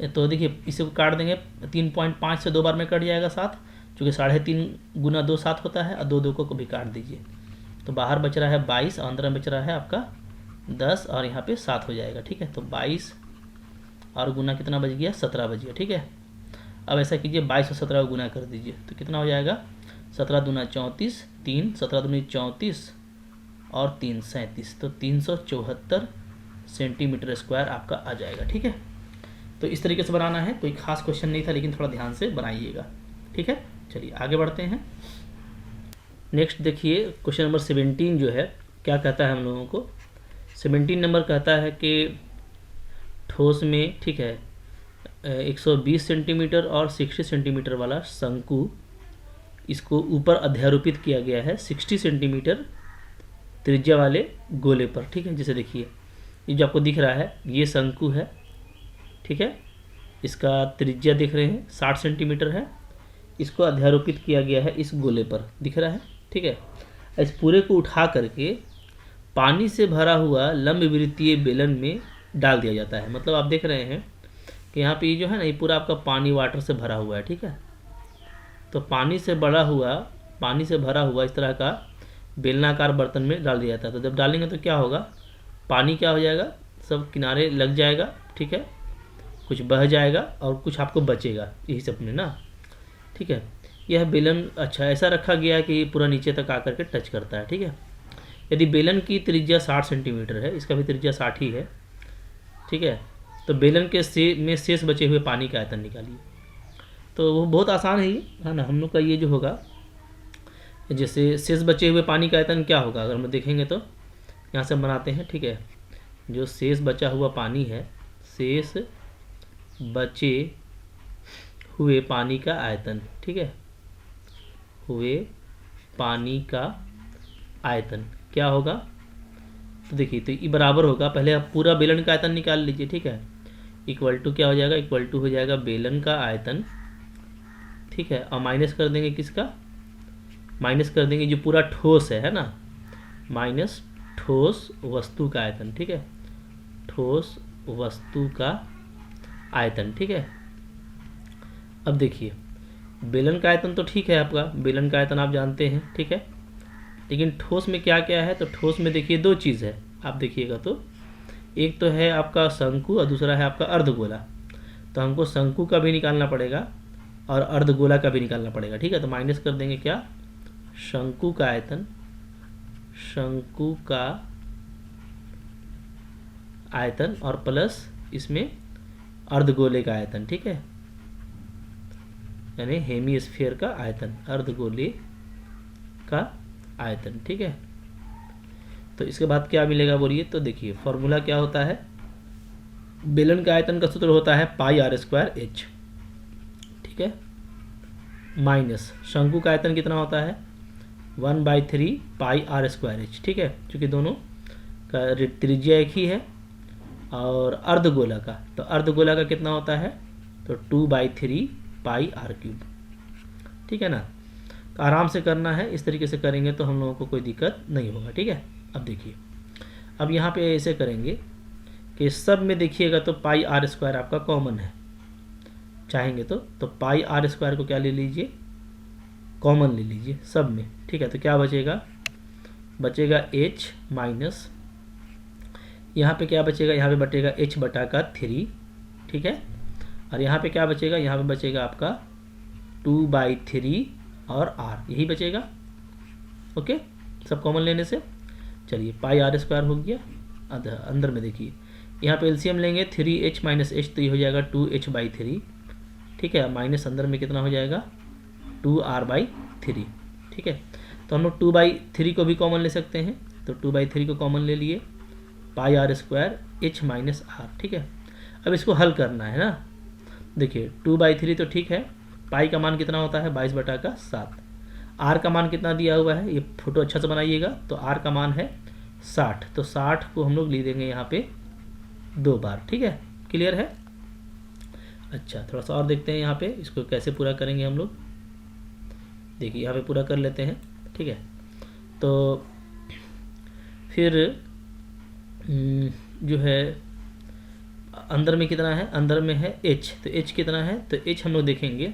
तो देखिए इसे काट देंगे, 3.5 से 2 बार में कट जाएगा 7, चूँकि 3.5 गुना 2 7 होता है, और 2 को भी काट दीजिए। तो बाहर बच रहा है 22 और अंदर में बच रहा है आपका 10, और यहाँ पे 7 हो जाएगा, ठीक है। तो 22 और गुना कितना बच गया, 17 बच गया, ठीक है। अब ऐसा कीजिए 22 और 17 को गुना कर दीजिए, तो कितना हो जाएगा, 17 दूना 34, 3, 17 दूनी 34 और 3 37, तो 374 सेंटीमीटर स्क्वायर आपका आ जाएगा, ठीक है। तो इस तरीके से बनाना है, कोई खास क्वेश्चन नहीं था, लेकिन थोड़ा ध्यान से बनाइएगा, ठीक है। चलिए आगे बढ़ते हैं। नेक्स्ट देखिए क्वेश्चन नंबर 17 जो है क्या कहता है हम लोगों को, 17 नंबर कहता है कि ठोस में, ठीक है, 120 सेंटीमीटर और 60 सेंटीमीटर वाला शंकु, इसको ऊपर अध्यारोपित किया गया है 60 सेंटीमीटर त्रिज्या वाले गोले पर, ठीक है। जैसे देखिए ये जो आपको दिख रहा है ये शंकु है, ठीक है, इसका त्रिज्या देख रहे हैं 60 सेंटीमीटर है, इसको अध्यारोपित किया गया है इस गोले पर, दिख रहा है, ठीक है। इस पूरे को उठा करके पानी से भरा हुआ लंब वृत्तीय बेलन में डाल दिया जाता है। मतलब आप देख रहे हैं कि यहाँ पे ये जो है ना, ये पूरा आपका पानी वाटर से भरा हुआ है, ठीक है। तो पानी से भरा हुआ इस तरह का बेलनाकार बर्तन में डाल दिया जाता है। तो जब डालेंगे तो क्या होगा, पानी क्या हो जाएगा, सब किनारे लग जाएगा, ठीक है, कुछ बह जाएगा और कुछ आपको बचेगा, यही सब में ना, ठीक है। यह बेलन अच्छा ऐसा रखा गया है कि ये पूरा नीचे तक आकर के टच करता है, ठीक है। यदि बेलन की त्रिज्या 60 सेंटीमीटर है, इसका भी त्रिज्या 60 ही है, ठीक है, तो बेलन के में शेष बचे हुए पानी का आयतन निकालिए। तो वो बहुत आसान है ये, है ना। हम लोग का ये जो होगा, जैसे शेष बचे हुए पानी का आयतन क्या होगा, अगर हम देखेंगे तो यहाँ से बनाते हैं, ठीक है। जो शेष बचा हुआ पानी है, शेष बचे हुए पानी का आयतन, ठीक है, हुए पानी का आयतन क्या होगा, तो देखिए, तो ये बराबर होगा, पहले आप पूरा बेलन का आयतन निकाल लीजिए, ठीक है। इक्वल टू क्या हो जाएगा, इक्वल टू हो जाएगा बेलन का आयतन, ठीक है, और माइनस कर देंगे किसका, माइनस कर देंगे जो पूरा ठोस है ना, माइनस ठोस वस्तु का आयतन, ठीक है, ठोस वस्तु का आयतन, ठीक है। अब देखिए, बेलन का आयतन तो ठीक है, आपका बेलन का आयतन आप जानते हैं, ठीक है, लेकिन ठोस में क्या क्या है, तो ठोस में देखिए दो चीज़ है, आप देखिएगा तो एक तो है आपका शंकु और दूसरा है आपका अर्धगोला। तो हमको शंकु का भी निकालना पड़ेगा और अर्धगोला का भी निकालना पड़ेगा, ठीक है। तो माइनस कर देंगे क्या, शंकु का आयतन, शंकु का आयतन और प्लस इसमें अर्धगोले का आयतन, ठीक है, यानी हेमीस्फीयर का आयतन, अर्धगोले का आयतन, ठीक है। तो इसके बाद क्या मिलेगा बोलिए, तो देखिए फॉर्मूला क्या होता है, बेलन का आयतन का सूत्र होता है पाई आर स्क्वायर एच, ठीक है, माइनस शंकु का आयतन कितना होता है 1/3 पाई आर स्क्वायर एच, ठीक है, क्योंकि दोनों का त्रिज्या एक ही है। और अर्धगोला का, तो अर्धगोला का कितना होता है, तो 2/3 पाई आर क्यूब, ठीक है ना। तो आराम से करना है, इस तरीके से करेंगे तो हम लोगों को कोई दिक्कत नहीं होगा, ठीक है। अब देखिए, अब यहाँ पे ऐसे करेंगे कि सब में देखिएगा तो पाई आर स्क्वायर आपका कॉमन है, चाहेंगे तो पाई आर स्क्वायर को क्या ले लीजिए, कॉमन ले लीजिए सब में, ठीक है। तो क्या बचेगा, बचेगा h माइनस, यहाँ पे क्या बचेगा, यहाँ पे बचेगा h बटा का 3, ठीक है, और यहाँ पे क्या बचेगा, यहाँ पे बचेगा आपका 2/3 और r, यही बचेगा, ओके, सब कॉमन लेने से। चलिए पाई आर स्क्वायर हो गया, अंदर में देखिए यहाँ पे एलसीएम लेंगे 3h माइनस h, तो ये हो जाएगा 2h/3, ठीक है, माइनस अंदर में कितना हो जाएगा 2r/3, ठीक है। तो हम लोग 2/3 को भी कॉमन ले सकते हैं, तो 2/3 को कॉमन ले लिए, pi r square h minus r, ठीक है। अब इसको हल करना है ना, देखिए 2/3 तो ठीक है, पाई का मान कितना होता है 22/7, r का मान कितना दिया हुआ है, ये फोटो अच्छा से बनाइएगा, तो r का मान है 60, तो 60 को हम लोग लिख देंगे यहाँ पे 2 बार, ठीक है, क्लियर है। अच्छा थोड़ा सा और देखते हैं यहाँ पे इसको कैसे पूरा करेंगे हम लोग, देखिए यहाँ पे पूरा कर लेते हैं, ठीक है। तो फिर जो है अंदर में कितना है, अंदर में है h, तो h कितना है, तो h हम लोग देखेंगे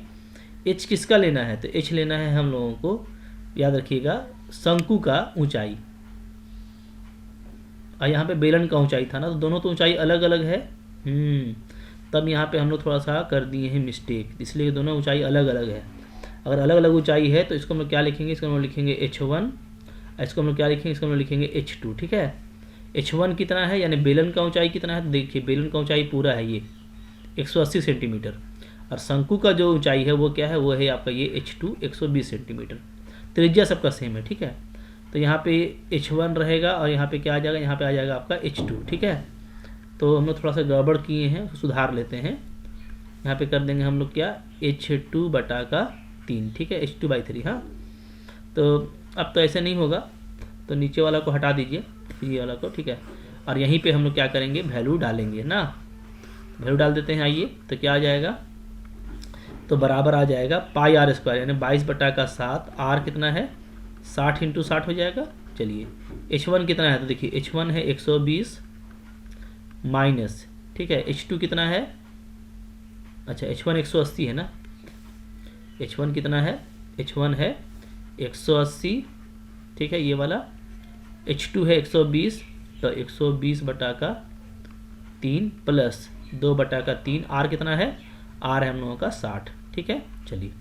h किसका लेना है, तो h लेना है हम लोगों को, याद रखिएगा, शंकु का ऊंचाई, और यहाँ पे बेलन का ऊंचाई था ना, तो दोनों तो ऊंचाई अलग अलग है, तब यहाँ पे हम लोग थोड़ा सा कर दिए हैं मिस्टेक, इसलिए दोनों ऊंचाई अलग अलग है। अगर अलग अलग ऊंचाई है तो इसको हम लोग क्या लिखेंगे, इसको हम लोग लिखेंगे h1, इसको हम लोग क्या लिखेंगे, इसको हम लोग लिखेंगे h2, ठीक है। h1 कितना है, यानी बेलन का ऊंचाई कितना है, तो देखिए बेलन का ऊंचाई पूरा है ये 180 सेंटीमीटर, और शंकु का जो ऊंचाई है वो क्या है, वो है आपका ये h2 120 सेंटीमीटर, त्रिज्या सबका सेम है, ठीक है। तो यहाँ पे h1 रहेगा और यहाँ पे क्या आ जाएगा, यहाँ पे आ जाएगा आपका h2, ठीक है। तो हम लोग थोड़ा सा गड़बड़ किए हैं, सुधार लेते हैं, यहाँ पे कर देंगे हम लोग क्या h2/3, ठीक है, h2/3, हाँ। तो अब तो ऐसे नहीं होगा, तो नीचे वाला को हटा दीजिए, ये वाला को, ठीक है, और यहीं पे हम लोग क्या करेंगे, वैल्यू डालेंगे ना, वैल्यू डाल देते हैं, आइए तो क्या आ जाएगा, तो बराबर आ जाएगा पाई आर स्क्वायर, यानी 22/7, r कितना है 60 × 60 हो जाएगा। चलिए h1 कितना है, तो देखिए h1 है 120 माइनस, ठीक है, h2 कितना है अच्छा H1 180 है ना, H1 कितना है, H1 है 180, ठीक है ये वाला। H2 है 120, तो 120 बटा का 3 प्लस 2 बटा का 3, R कितना है, R है हम लोगों का 60, ठीक है। चलिए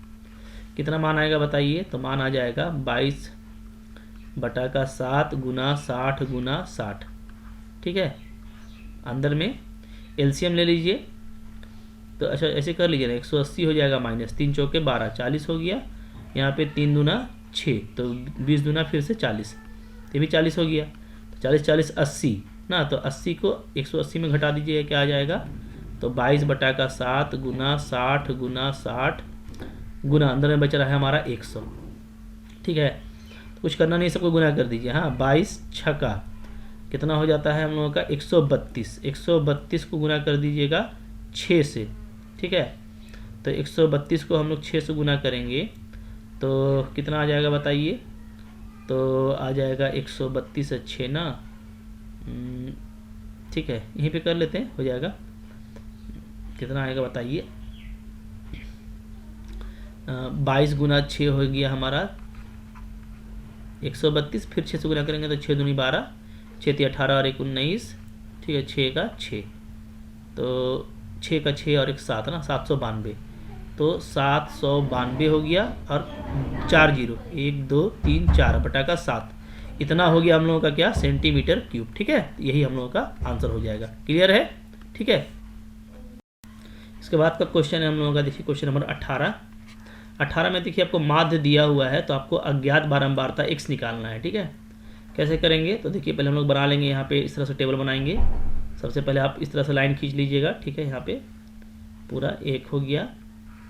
कितना मान आएगा बताइए, तो मान आ जाएगा 22 बटा का 7 गुना 60 गुना 60, ठीक है। अंदर में एलसीएम ले लीजिए, तो अच्छा ऐसे कर लीजिए ना, 180 हो जाएगा माइनस 3 चौके 12, 40 हो गया। यहाँ पे 3 दूना 6, तो 20 दूना फिर से 40, ये भी 40 हो गया। तो 40 40 80 ना, तो 80 को 180 में घटा दीजिए, क्या आ जाएगा, तो 22 बटा का 7 गुना 60 गुना 60 गुना अंदर में बच रहा है हमारा 100, ठीक है। तो कुछ करना नहीं, सबको गुना कर दीजिए। हाँ 22 छक्का कितना हो जाता है हम लोगों का 132, 132 को गुना कर दीजिएगा 6 से, ठीक है। तो 132 को हम लोग 6 से गुना करेंगे तो कितना आ जाएगा बताइए, तो आ जाएगा 132 से 6 ना, ठीक है यहीं पे कर लेते हैं, हो जाएगा। कितना आएगा बताइए, 22 गुना 6 हो गया हमारा 132, फिर 6 से गुना करेंगे तो 6 दूनी 12, 6 × 18 और 1 19, ठीक है 6 का 6, तो 6 का 6 और 1 7 ना, 792, तो 792 हो गया और 4 जीरो 1 2 3 4 बटा का 7, इतना हो गया हम लोगों का क्या, सेंटीमीटर क्यूब, ठीक है। यही हम लोगों का आंसर हो जाएगा, क्लियर है, ठीक है। इसके बाद का क्वेश्चन है हम लोगों का, देखिए क्वेश्चन नंबर 18 में देखिए आपको माध्य दिया हुआ है, तो आपको अज्ञात बारंबारता x निकालना है, ठीक है। कैसे करेंगे, तो देखिए पहले हम लोग बना लेंगे, यहाँ पे इस तरह से टेबल बनाएंगे। सबसे पहले आप इस तरह से लाइन खींच लीजिएगा, ठीक है। यहाँ पे पूरा 1 हो गया,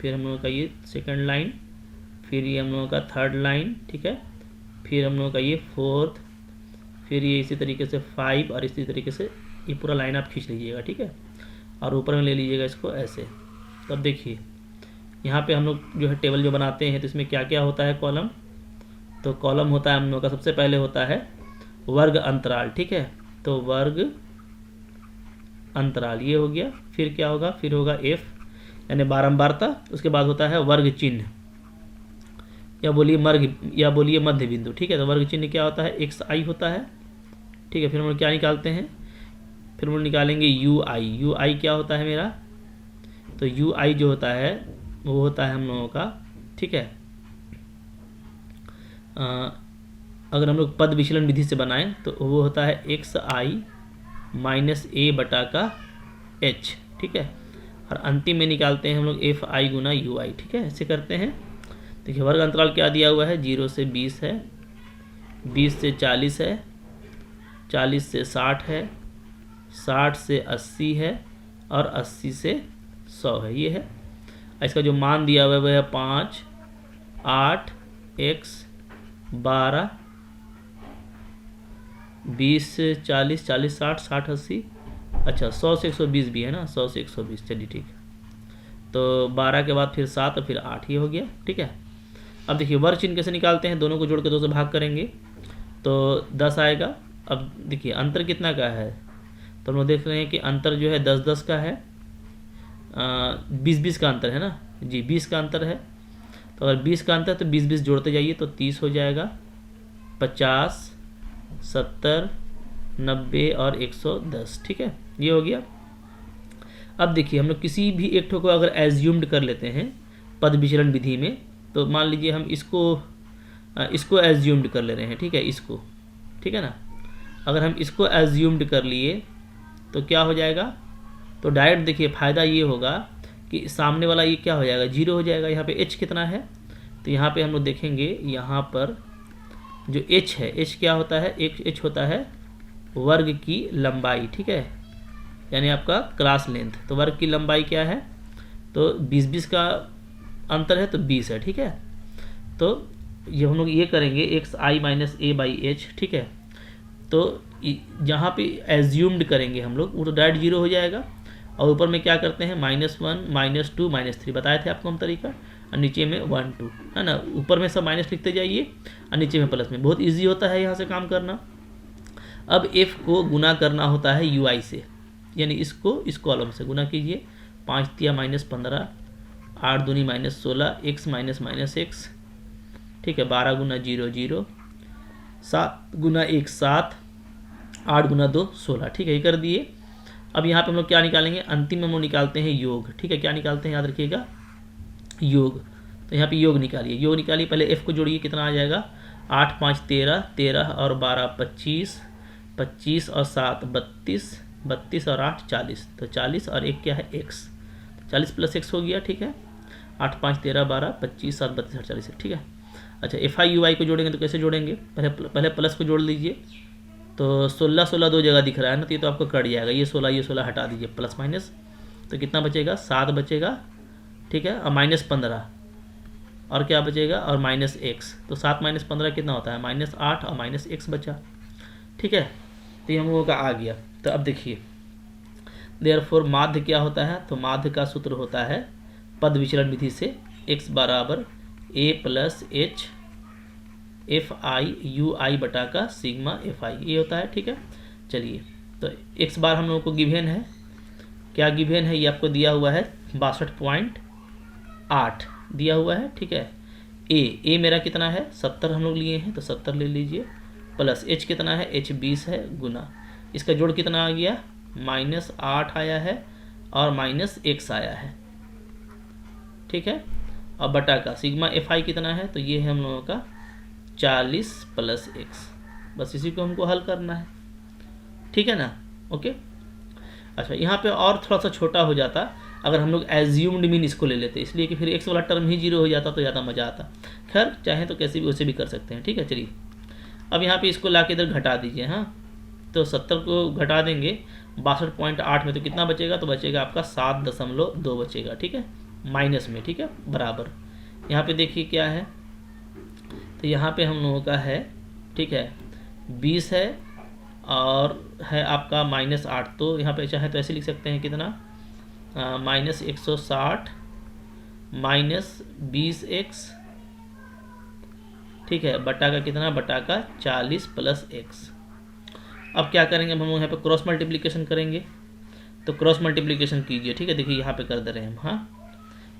फिर हम लोगों का ये सेकंड लाइन, फिर ये हम लोगों का थर्ड लाइन, ठीक है। फिर हम लोगों का ये फोर्थ, फिर ये इसी तरीके से 5, और इसी तरीके से ये पूरा लाइन आप खींच लीजिएगा, ठीक है। और ऊपर में ले लीजिएगा इसको ऐसे। तो अब देखिए यहाँ पे हम लोग जो है टेबल जो बनाते हैं, तो इसमें क्या क्या होता है कॉलम, तो कॉलम होता है हम लोग का, सबसे पहले होता है वर्ग अंतराल, ठीक है। तो वर्ग अंतराल ये हो गया, फिर क्या होगा, फिर होगा f यानी बारंबारता, उसके बाद होता है वर्ग चिन्ह या बोलिए मध्य बिंदु, ठीक है। तो वर्ग चिन्ह क्या होता है, xi होता है, ठीक है। फिर हम लोग क्या निकालते हैं, फिर हम लोग निकालेंगे ui क्या होता है मेरा, तो ui जो होता है वो होता है हम लोगों का, ठीक है। अगर हम लोग पद विचलन विधि से बनाएं तो वो होता है xi माइनस a बटा का h, ठीक है। और अंतिम में निकालते हैं हम लोग fi गुना ui, ठीक है। ऐसे करते हैं। देखिए वर्ग अंतराल क्या दिया हुआ है, 0 से 20 है, 20 से 40 है, 40 से 60 है, 60 से 80 है, और 80 से 100 है, ये है। इसका जो मान दिया हुआ है वह है 5 8 x 12 20 से 40 40 60 60 80, अच्छा 100 से 120 भी है ना, 100 से 120, चलिए ठीक है। तो 12 के बाद फिर 7 और फिर 8, ये हो गया, ठीक है। अब देखिए वर्ग चिन्ह कैसे निकालते हैं, दोनों को जोड़ के 2 से भाग करेंगे तो 10 आएगा। अब देखिए अंतर कितना का है, तो हम लोग देख रहे हैं कि अंतर जो है 10 10 का है, 20 20 का अंतर है ना जी, 20 का अंतर है। तो अगर 20 का अंतर तो 20 20 जोड़ते जाइए तो 30 हो जाएगा, 50 70 90 और 110, ठीक है, ये हो गया। अब देखिए हम लोग किसी भी एक ठो को अगर एज्यूम्ड कर लेते हैं पद विचलन विधि में, तो मान लीजिए हम इसको एज्यूम्ड कर ले रहे हैं, ठीक है, इसको, ठीक है ना। अगर हम इसको एज्यूम्ड कर लिए तो क्या हो जाएगा, तो डायरेक्ट देखिए फ़ायदा ये होगा कि सामने वाला ये क्या हो जाएगा, 0 हो जाएगा। यहाँ पे h कितना है, तो यहाँ पे हम लोग देखेंगे, यहाँ पर जो h है, h क्या होता है, h होता है वर्ग की लंबाई, ठीक है, यानी आपका क्रॉस लेंथ। तो वर्ग की लंबाई क्या है, तो 20 20 का अंतर है तो 20 है, ठीक है। तो ये हम लोग ये करेंगे xi minus a by h, ठीक है। तो जहाँ पे एज्यूम्ड करेंगे हम लोग वो तो डायरेक्ट 0 हो जाएगा, और ऊपर में क्या करते हैं -1 -2 -3 बताए थे आपको हम तरीका, और नीचे में 1 2 है ना, ऊपर में सब माइनस लिखते जाइए और नीचे में प्लस में, बहुत इजी होता है यहाँ से काम करना। अब f को गुना करना होता है ui से, यानी इसको इस कॉलम से गुना कीजिए, 5 दिया -15, 8 दूनी -16, x माइनस x, ठीक है। 12 गुना 0 0, 7 गुना 1 7, 8 गुना 2 16, ठीक है। ये कर दिए। अब यहाँ पे हम लोग क्या निकालेंगे, अंतिम में हम लोग निकालते हैं योग, ठीक है। क्या निकालते हैं, याद रखिएगा, योग। तो यहाँ पे योग निकालिए, योग निकालिए। पहले f को जोड़िए, कितना आ जाएगा, 8 5 13, 13 और 12 25, 25 और 7 32, 32 और 8 40, तो 40 और 1 क्या है, x, 40 प्लस x हो गया, ठीक है। 8 5 13 12 25 7 32 48, ठीक है। अच्छा, एफ आई यू आई को जोड़ेंगे तो कैसे जोड़ेंगे, पहले प्लस को जोड़ लीजिए। तो 16 16 दो जगह दिख रहा है ना, तो ये तो आपको कट जाएगा, ये 16 हटा दीजिए, प्लस माइनस, तो कितना बचेगा, 7 बचेगा, ठीक है। और -15 और क्या बचेगा, और -x, तो 7 - 15 कितना होता है, -8 और -x बचा, ठीक है। तो ये हम लोगों का आ गया। तो अब देखिए, देयरफॉर माध्य क्या होता है, तो माध्य का सूत्र होता है पद विचलन विधि से, x बराबर a plus h F I U I बटा का सिग्मा एफ आई, ये होता है, ठीक है। चलिए, तो x बार हम लोगों को गिवेन है, क्या गिवेन है, ये आपको दिया हुआ है 62.8 दिया हुआ है, ठीक है। ए मेरा कितना है, 70 हम लोग लिए हैं, तो 70 ले लीजिए, प्लस h कितना है, h 20 है, गुना इसका जोड़ कितना आ गया, -8 आया है और -x आया है, ठीक है। अब बटा का सिग्मा एफ आई कितना है, तो ये है हम लोगों का 40 प्लस x, बस इसी को हमको हल करना है, ठीक है ना, ओके। अच्छा, यहाँ पे और थोड़ा सा छोटा हो जाता अगर हम लोग एज्यूम्ड मीन इसको ले लेते, इसलिए कि फिर x वाला टर्म ही 0 हो जाता तो ज़्यादा मज़ा आता। खैर, चाहें तो कैसे भी वैसे भी कर सकते हैं, ठीक है। चलिए, अब यहाँ पे इसको ला के इधर घटा दीजिए, हाँ, तो 70 को घटा देंगे 62.8 में, तो कितना बचेगा, तो बचेगा आपका 7.2 बचेगा, ठीक है, माइनस में, ठीक है, बराबर। यहाँ पे देखिए क्या है, तो यहाँ पे हम लोगों का है, ठीक है, 20 है और है आपका -8, तो यहाँ पे चाहे तो ऐसे लिख सकते हैं, कितना, -160 -20x, ठीक है, बटा का कितना, बटा का 40 प्लस x। अब क्या करेंगे, हम यहाँ पे क्रॉस मल्टीप्लिकेशन करेंगे, तो क्रॉस मल्टीप्लिकेशन कीजिए, ठीक है। देखिए यहाँ पे कर दे रहे हैं हम, हाँ,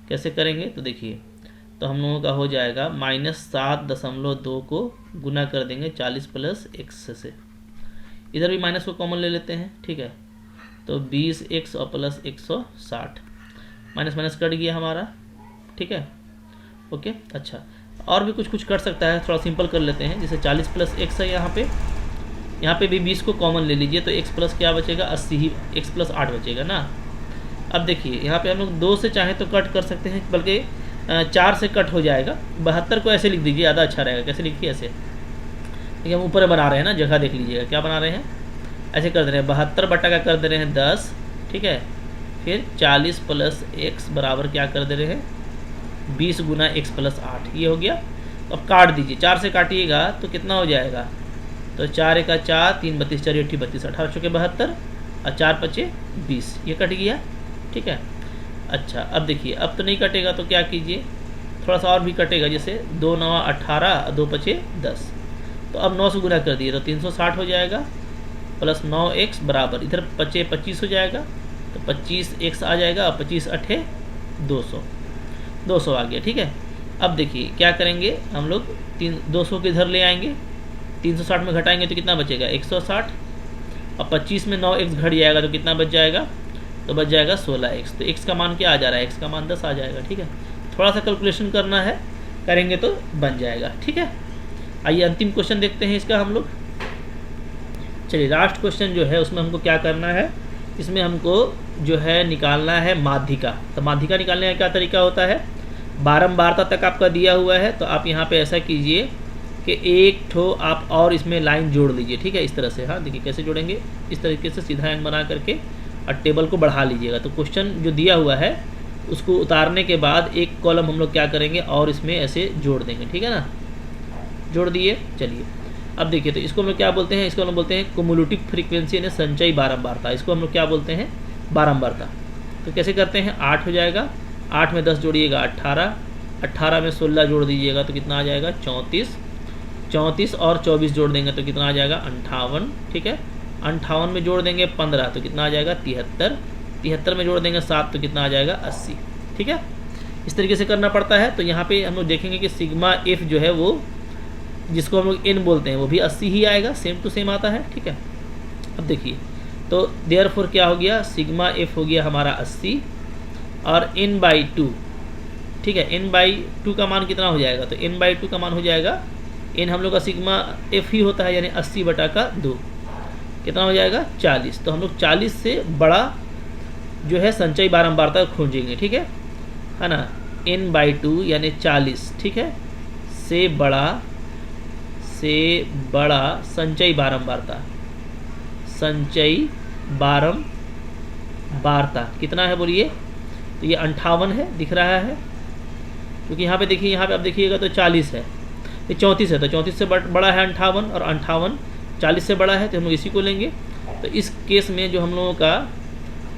कैसे करेंगे, तो देखिए, तो हम लोगों का हो जाएगा -7.2 को गुना कर देंगे 40 प्लस x से, इधर भी माइनस को कॉमन ले लेते हैं, ठीक है। तो 20x और प्लस 160, माइनस माइनस कट गया हमारा, ठीक है, ओके। अच्छा, और भी कुछ कर सकता है, थोड़ा सिंपल कर लेते हैं, जैसे 40 प्लस x है, यहाँ पे भी 20 को कॉमन ले लीजिए, तो x प्लस क्या बचेगा, 80 ही, x प्लस 8 बचेगा ना। अब देखिए, यहाँ पे हम लोग 2 से चाहें तो कट कर सकते हैं, बल्कि 4 से कट हो जाएगा। 72 को ऐसे लिख दीजिए, ज़्यादा अच्छा रहेगा। कैसे लिखिए, ऐसे, देखिए हम ऊपर बना रहे हैं ना, जगह देख लीजिएगा, क्या बना रहे हैं, ऐसे कर दे रहे हैं, 72 बटा का कर दे रहे हैं 10, ठीक है। फिर 40 प्लस x बराबर क्या कर दे रहे हैं, 20 गुना x प्लस 8, ये हो गया। तो अब काट दीजिए, 4 से काटिएगा तो कितना हो जाएगा, तो 4 1 4, 3 32, 4 8 32, 18 चौके 72 और 4 5 20, ये कट गया, ठीक है। अच्छा, अब देखिए, अब तो नहीं कटेगा, तो क्या कीजिए, थोड़ा सा और भी कटेगा, जैसे 2 9 18, 2 5 10, तो अब 9 से गुना कर दिए तो 360 हो जाएगा, प्लस 9x बराबर, इधर 5 25 हो जाएगा, तो 25x आ जाएगा, और 25 8 200 आ गया, ठीक है। अब देखिए क्या करेंगे, हम लोग 200 के इधर ले आएंगे, 360 में घटाएंगे तो कितना बचेगा, 160, और 25 में 9x घट जाएगा तो कितना बच जाएगा, तो बच जाएगा 16x। तो x का मान क्या आ जा रहा है, x का मान 10 आ जाएगा, ठीक है। थोड़ा सा कैलकुलेशन करना है, करेंगे तो बन जाएगा, ठीक है। आइए अंतिम क्वेश्चन देखते हैं इसका हम लोग। चलिए, लास्ट क्वेश्चन जो है उसमें हमको क्या करना है, इसमें हमको जो है निकालना है माध्यिका। तो माध्यिका निकालने का क्या तरीका होता है, बारंबारता तक आपका दिया हुआ है, तो आप यहाँ पे ऐसा कीजिए कि एक ठो आप और इसमें लाइन जोड़ लीजिए, ठीक है, इस तरह से। हाँ, देखिए कैसे जोड़ेंगे, इस तरीके से सीधा लाइन बना करके और टेबल को बढ़ा लीजिएगा। तो क्वेश्चन जो दिया हुआ है उसको उतारने के बाद एक कॉलम हम लोग क्या करेंगे और इसमें ऐसे जोड़ देंगे, ठीक है ना, जोड़ दिए। चलिए, अब देखिए, तो इसको हम लोग क्या बोलते हैं, इसको हम लोग बोलते हैं कुमुलेटिव फ्रीक्वेंसी, यानी संचयी बारंबारता, इसको हम लोग क्या बोलते हैं, बारंबारता। तो कैसे करते हैं, 8 हो जाएगा, 8 में 10 जोड़िएगा 18, 18 में 16 जोड़ दीजिएगा तो कितना आ जाएगा 34, 34 और 24 जोड़ देंगे तो कितना आ जाएगा 58, ठीक है। 58 में जोड़ देंगे 15 तो कितना आ जाएगा 73, 73 में जोड़ देंगे 7 तो कितना आ जाएगा 80। ठीक है, इस तरीके से करना पड़ता है। तो यहाँ पे हम लोग देखेंगे कि सिग्मा एफ जो है वो, जिसको हम लोग एन बोलते हैं, वो भी 80 ही आएगा, सेम टू सेम आता है। ठीक है, अब देखिए तो देयरफॉर क्या हो गया, सिग्मा एफ हो गया हमारा 80 और n/2। ठीक है, n/2 का मान कितना हो जाएगा, तो n/2 का मान हो जाएगा, n हम लोग का सिग्मा एफ ही होता है, यानी 80/2 कितना हो जाएगा 40। तो हम लोग 40 से बड़ा जो है संचयी बारंबारता खोजेंगे। ठीक है ना, n/2 यानी 40। ठीक है, से बड़ा संचयी बारंबारता, संचयी बारंबारता कितना है बोलिए, तो ये 58 है, दिख रहा है, क्योंकि यहाँ पे देखिए, यहाँ पे आप देखिएगा तो 40 है, ये 34 है, तो 34 से बड़ा है 58 और 58 40 से बड़ा है, तो हम लोग इसी को लेंगे। तो इस केस में जो हम लोगों का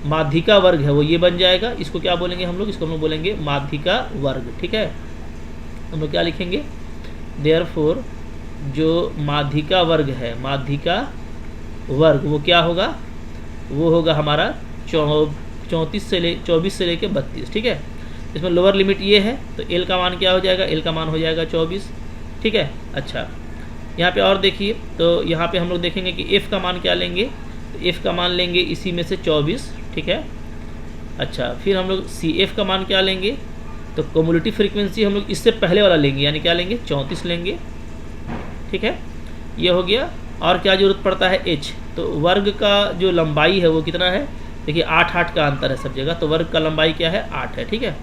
माध्यिका वर्ग है वो ये बन जाएगा। इसको क्या बोलेंगे हम लोग, इसको हम लोग बोलेंगे माध्यिका वर्ग। ठीक है, हम लोग क्या लिखेंगे, देयरफॉर जो माध्यिका वर्ग है, माध्यिका वर्ग वो क्या होगा, वो होगा हमारा 24 से लेके 32। ठीक है, इसमें लोअर लिमिट ये है, तो एल का मान क्या हो जाएगा, एल का मान हो जाएगा 24। ठीक है, अच्छा यहाँ पे और देखिए, तो यहाँ पे हम लोग देखेंगे कि एफ़ का मान क्या लेंगे, तो एफ़ का मान लेंगे इसी में से 24। ठीक है, अच्छा फिर हम लोग सी एफ़ का मान क्या लेंगे, तो कम्युलेटिव फ्रीक्वेंसी हम लोग इससे पहले वाला लेंगे, यानी क्या लेंगे 34 लेंगे। ठीक है, ये हो गया। और क्या जरूरत पड़ता है, एच। तो वर्ग का जो लंबाई है वो कितना है, देखिए 8 का अंतर है सब जगह, तो वर्ग का लंबाई क्या है 8 है। ठीक है,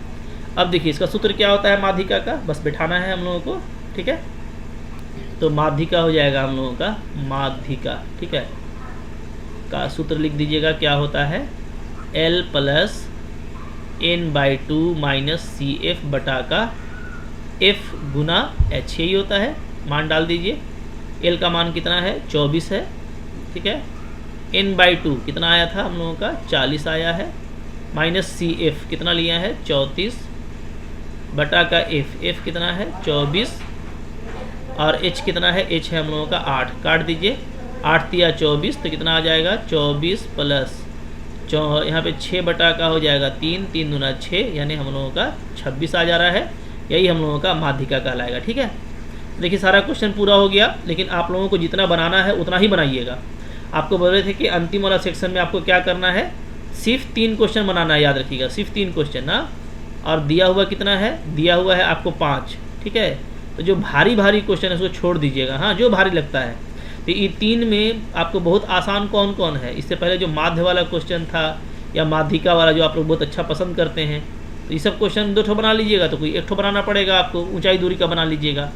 अब देखिए इसका सूत्र क्या होता है माध्यिका का, बस बैठाना है हम लोगों को। ठीक है, तो माध्यिका हो जाएगा हम लोगों का माध्यिका। ठीक है, का सूत्र लिख दीजिएगा, क्या होता है L + n/2 - CF बटा का F गुना H, यही होता है। मान डाल दीजिए, L का मान कितना है 24 है। ठीक है, n/2 कितना आया था हम लोगों का 40 आया है, माइनस CF कितना लिया है 34 बटा का F कितना है 24 और H कितना है, H है हम लोगों का 8। काट दीजिए, 8 × 24 तो कितना आ जाएगा 24 प्लस यहाँ पे 6 बटा का हो जाएगा 3, 3 दूना 6, यानी हम लोगों का 26 आ जा रहा है। यही हम लोगों का माध्यिका कहलाएगा। ठीक है, देखिए सारा क्वेश्चन पूरा हो गया, लेकिन आप लोगों को जितना बनाना है उतना ही बनाइएगा। आपको बोल रहे थे कि अंतिम वाला सेक्शन में आपको क्या करना है, सिर्फ 3 क्वेश्चन बनाना है, याद रखिएगा सिर्फ 3 क्वेश्चन ना। और दिया हुआ कितना है, दिया हुआ है आपको 5। ठीक है, तो जो भारी क्वेश्चन है उसको छोड़ दीजिएगा, हाँ जो भारी लगता है। तो ये 3 में आपको बहुत आसान कौन कौन है, इससे पहले जो माध्य वाला क्वेश्चन था या माध्यिका वाला जो आप लोग बहुत अच्छा पसंद करते हैं, तो ये सब क्वेश्चन 2 ठो बना लीजिएगा, तो कोई 1 ठो बनाना पड़ेगा आपको, ऊंचाई दूरी का बना लीजिएगा।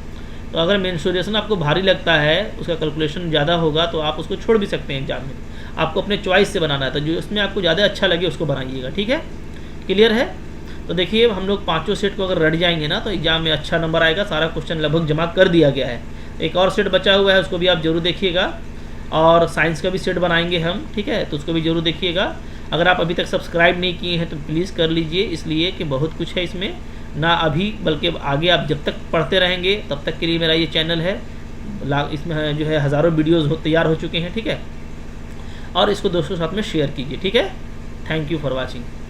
तो अगर मेंसुरेशन आपको भारी लगता है, उसका कैलकुलेशन ज़्यादा होगा, तो आप उसको छोड़ भी सकते हैं एग्जाम में। आपको अपने चॉइस से बनाना है, तो जो उसमें आपको ज़्यादा अच्छा लगे उसको बनाइएगा। ठीक है, क्लियर है। तो देखिए हम लोग 5 सेट को अगर रट जाएंगे ना, तो एग्जाम में अच्छा नंबर आएगा। सारा क्वेश्चन लगभग जमा कर दिया गया है, एक और सेट बचा हुआ है, उसको भी आप जरूर देखिएगा। और साइंस का भी सेट बनाएंगे हम। ठीक है, तो उसको भी जरूर देखिएगा। अगर आप अभी तक सब्सक्राइब नहीं किए हैं तो प्लीज़ कर लीजिए, इसलिए कि बहुत कुछ है इसमें ना, अभी बल्कि आगे आप जब तक पढ़ते रहेंगे तब तक के लिए मेरा ये चैनल है, इसमें जो है हज़ारों वीडियोज़ तैयार हो चुके हैं। ठीक है, और इसको दोस्तों के साथ में शेयर कीजिए। ठीक है, थैंक यू फॉर वॉचिंग।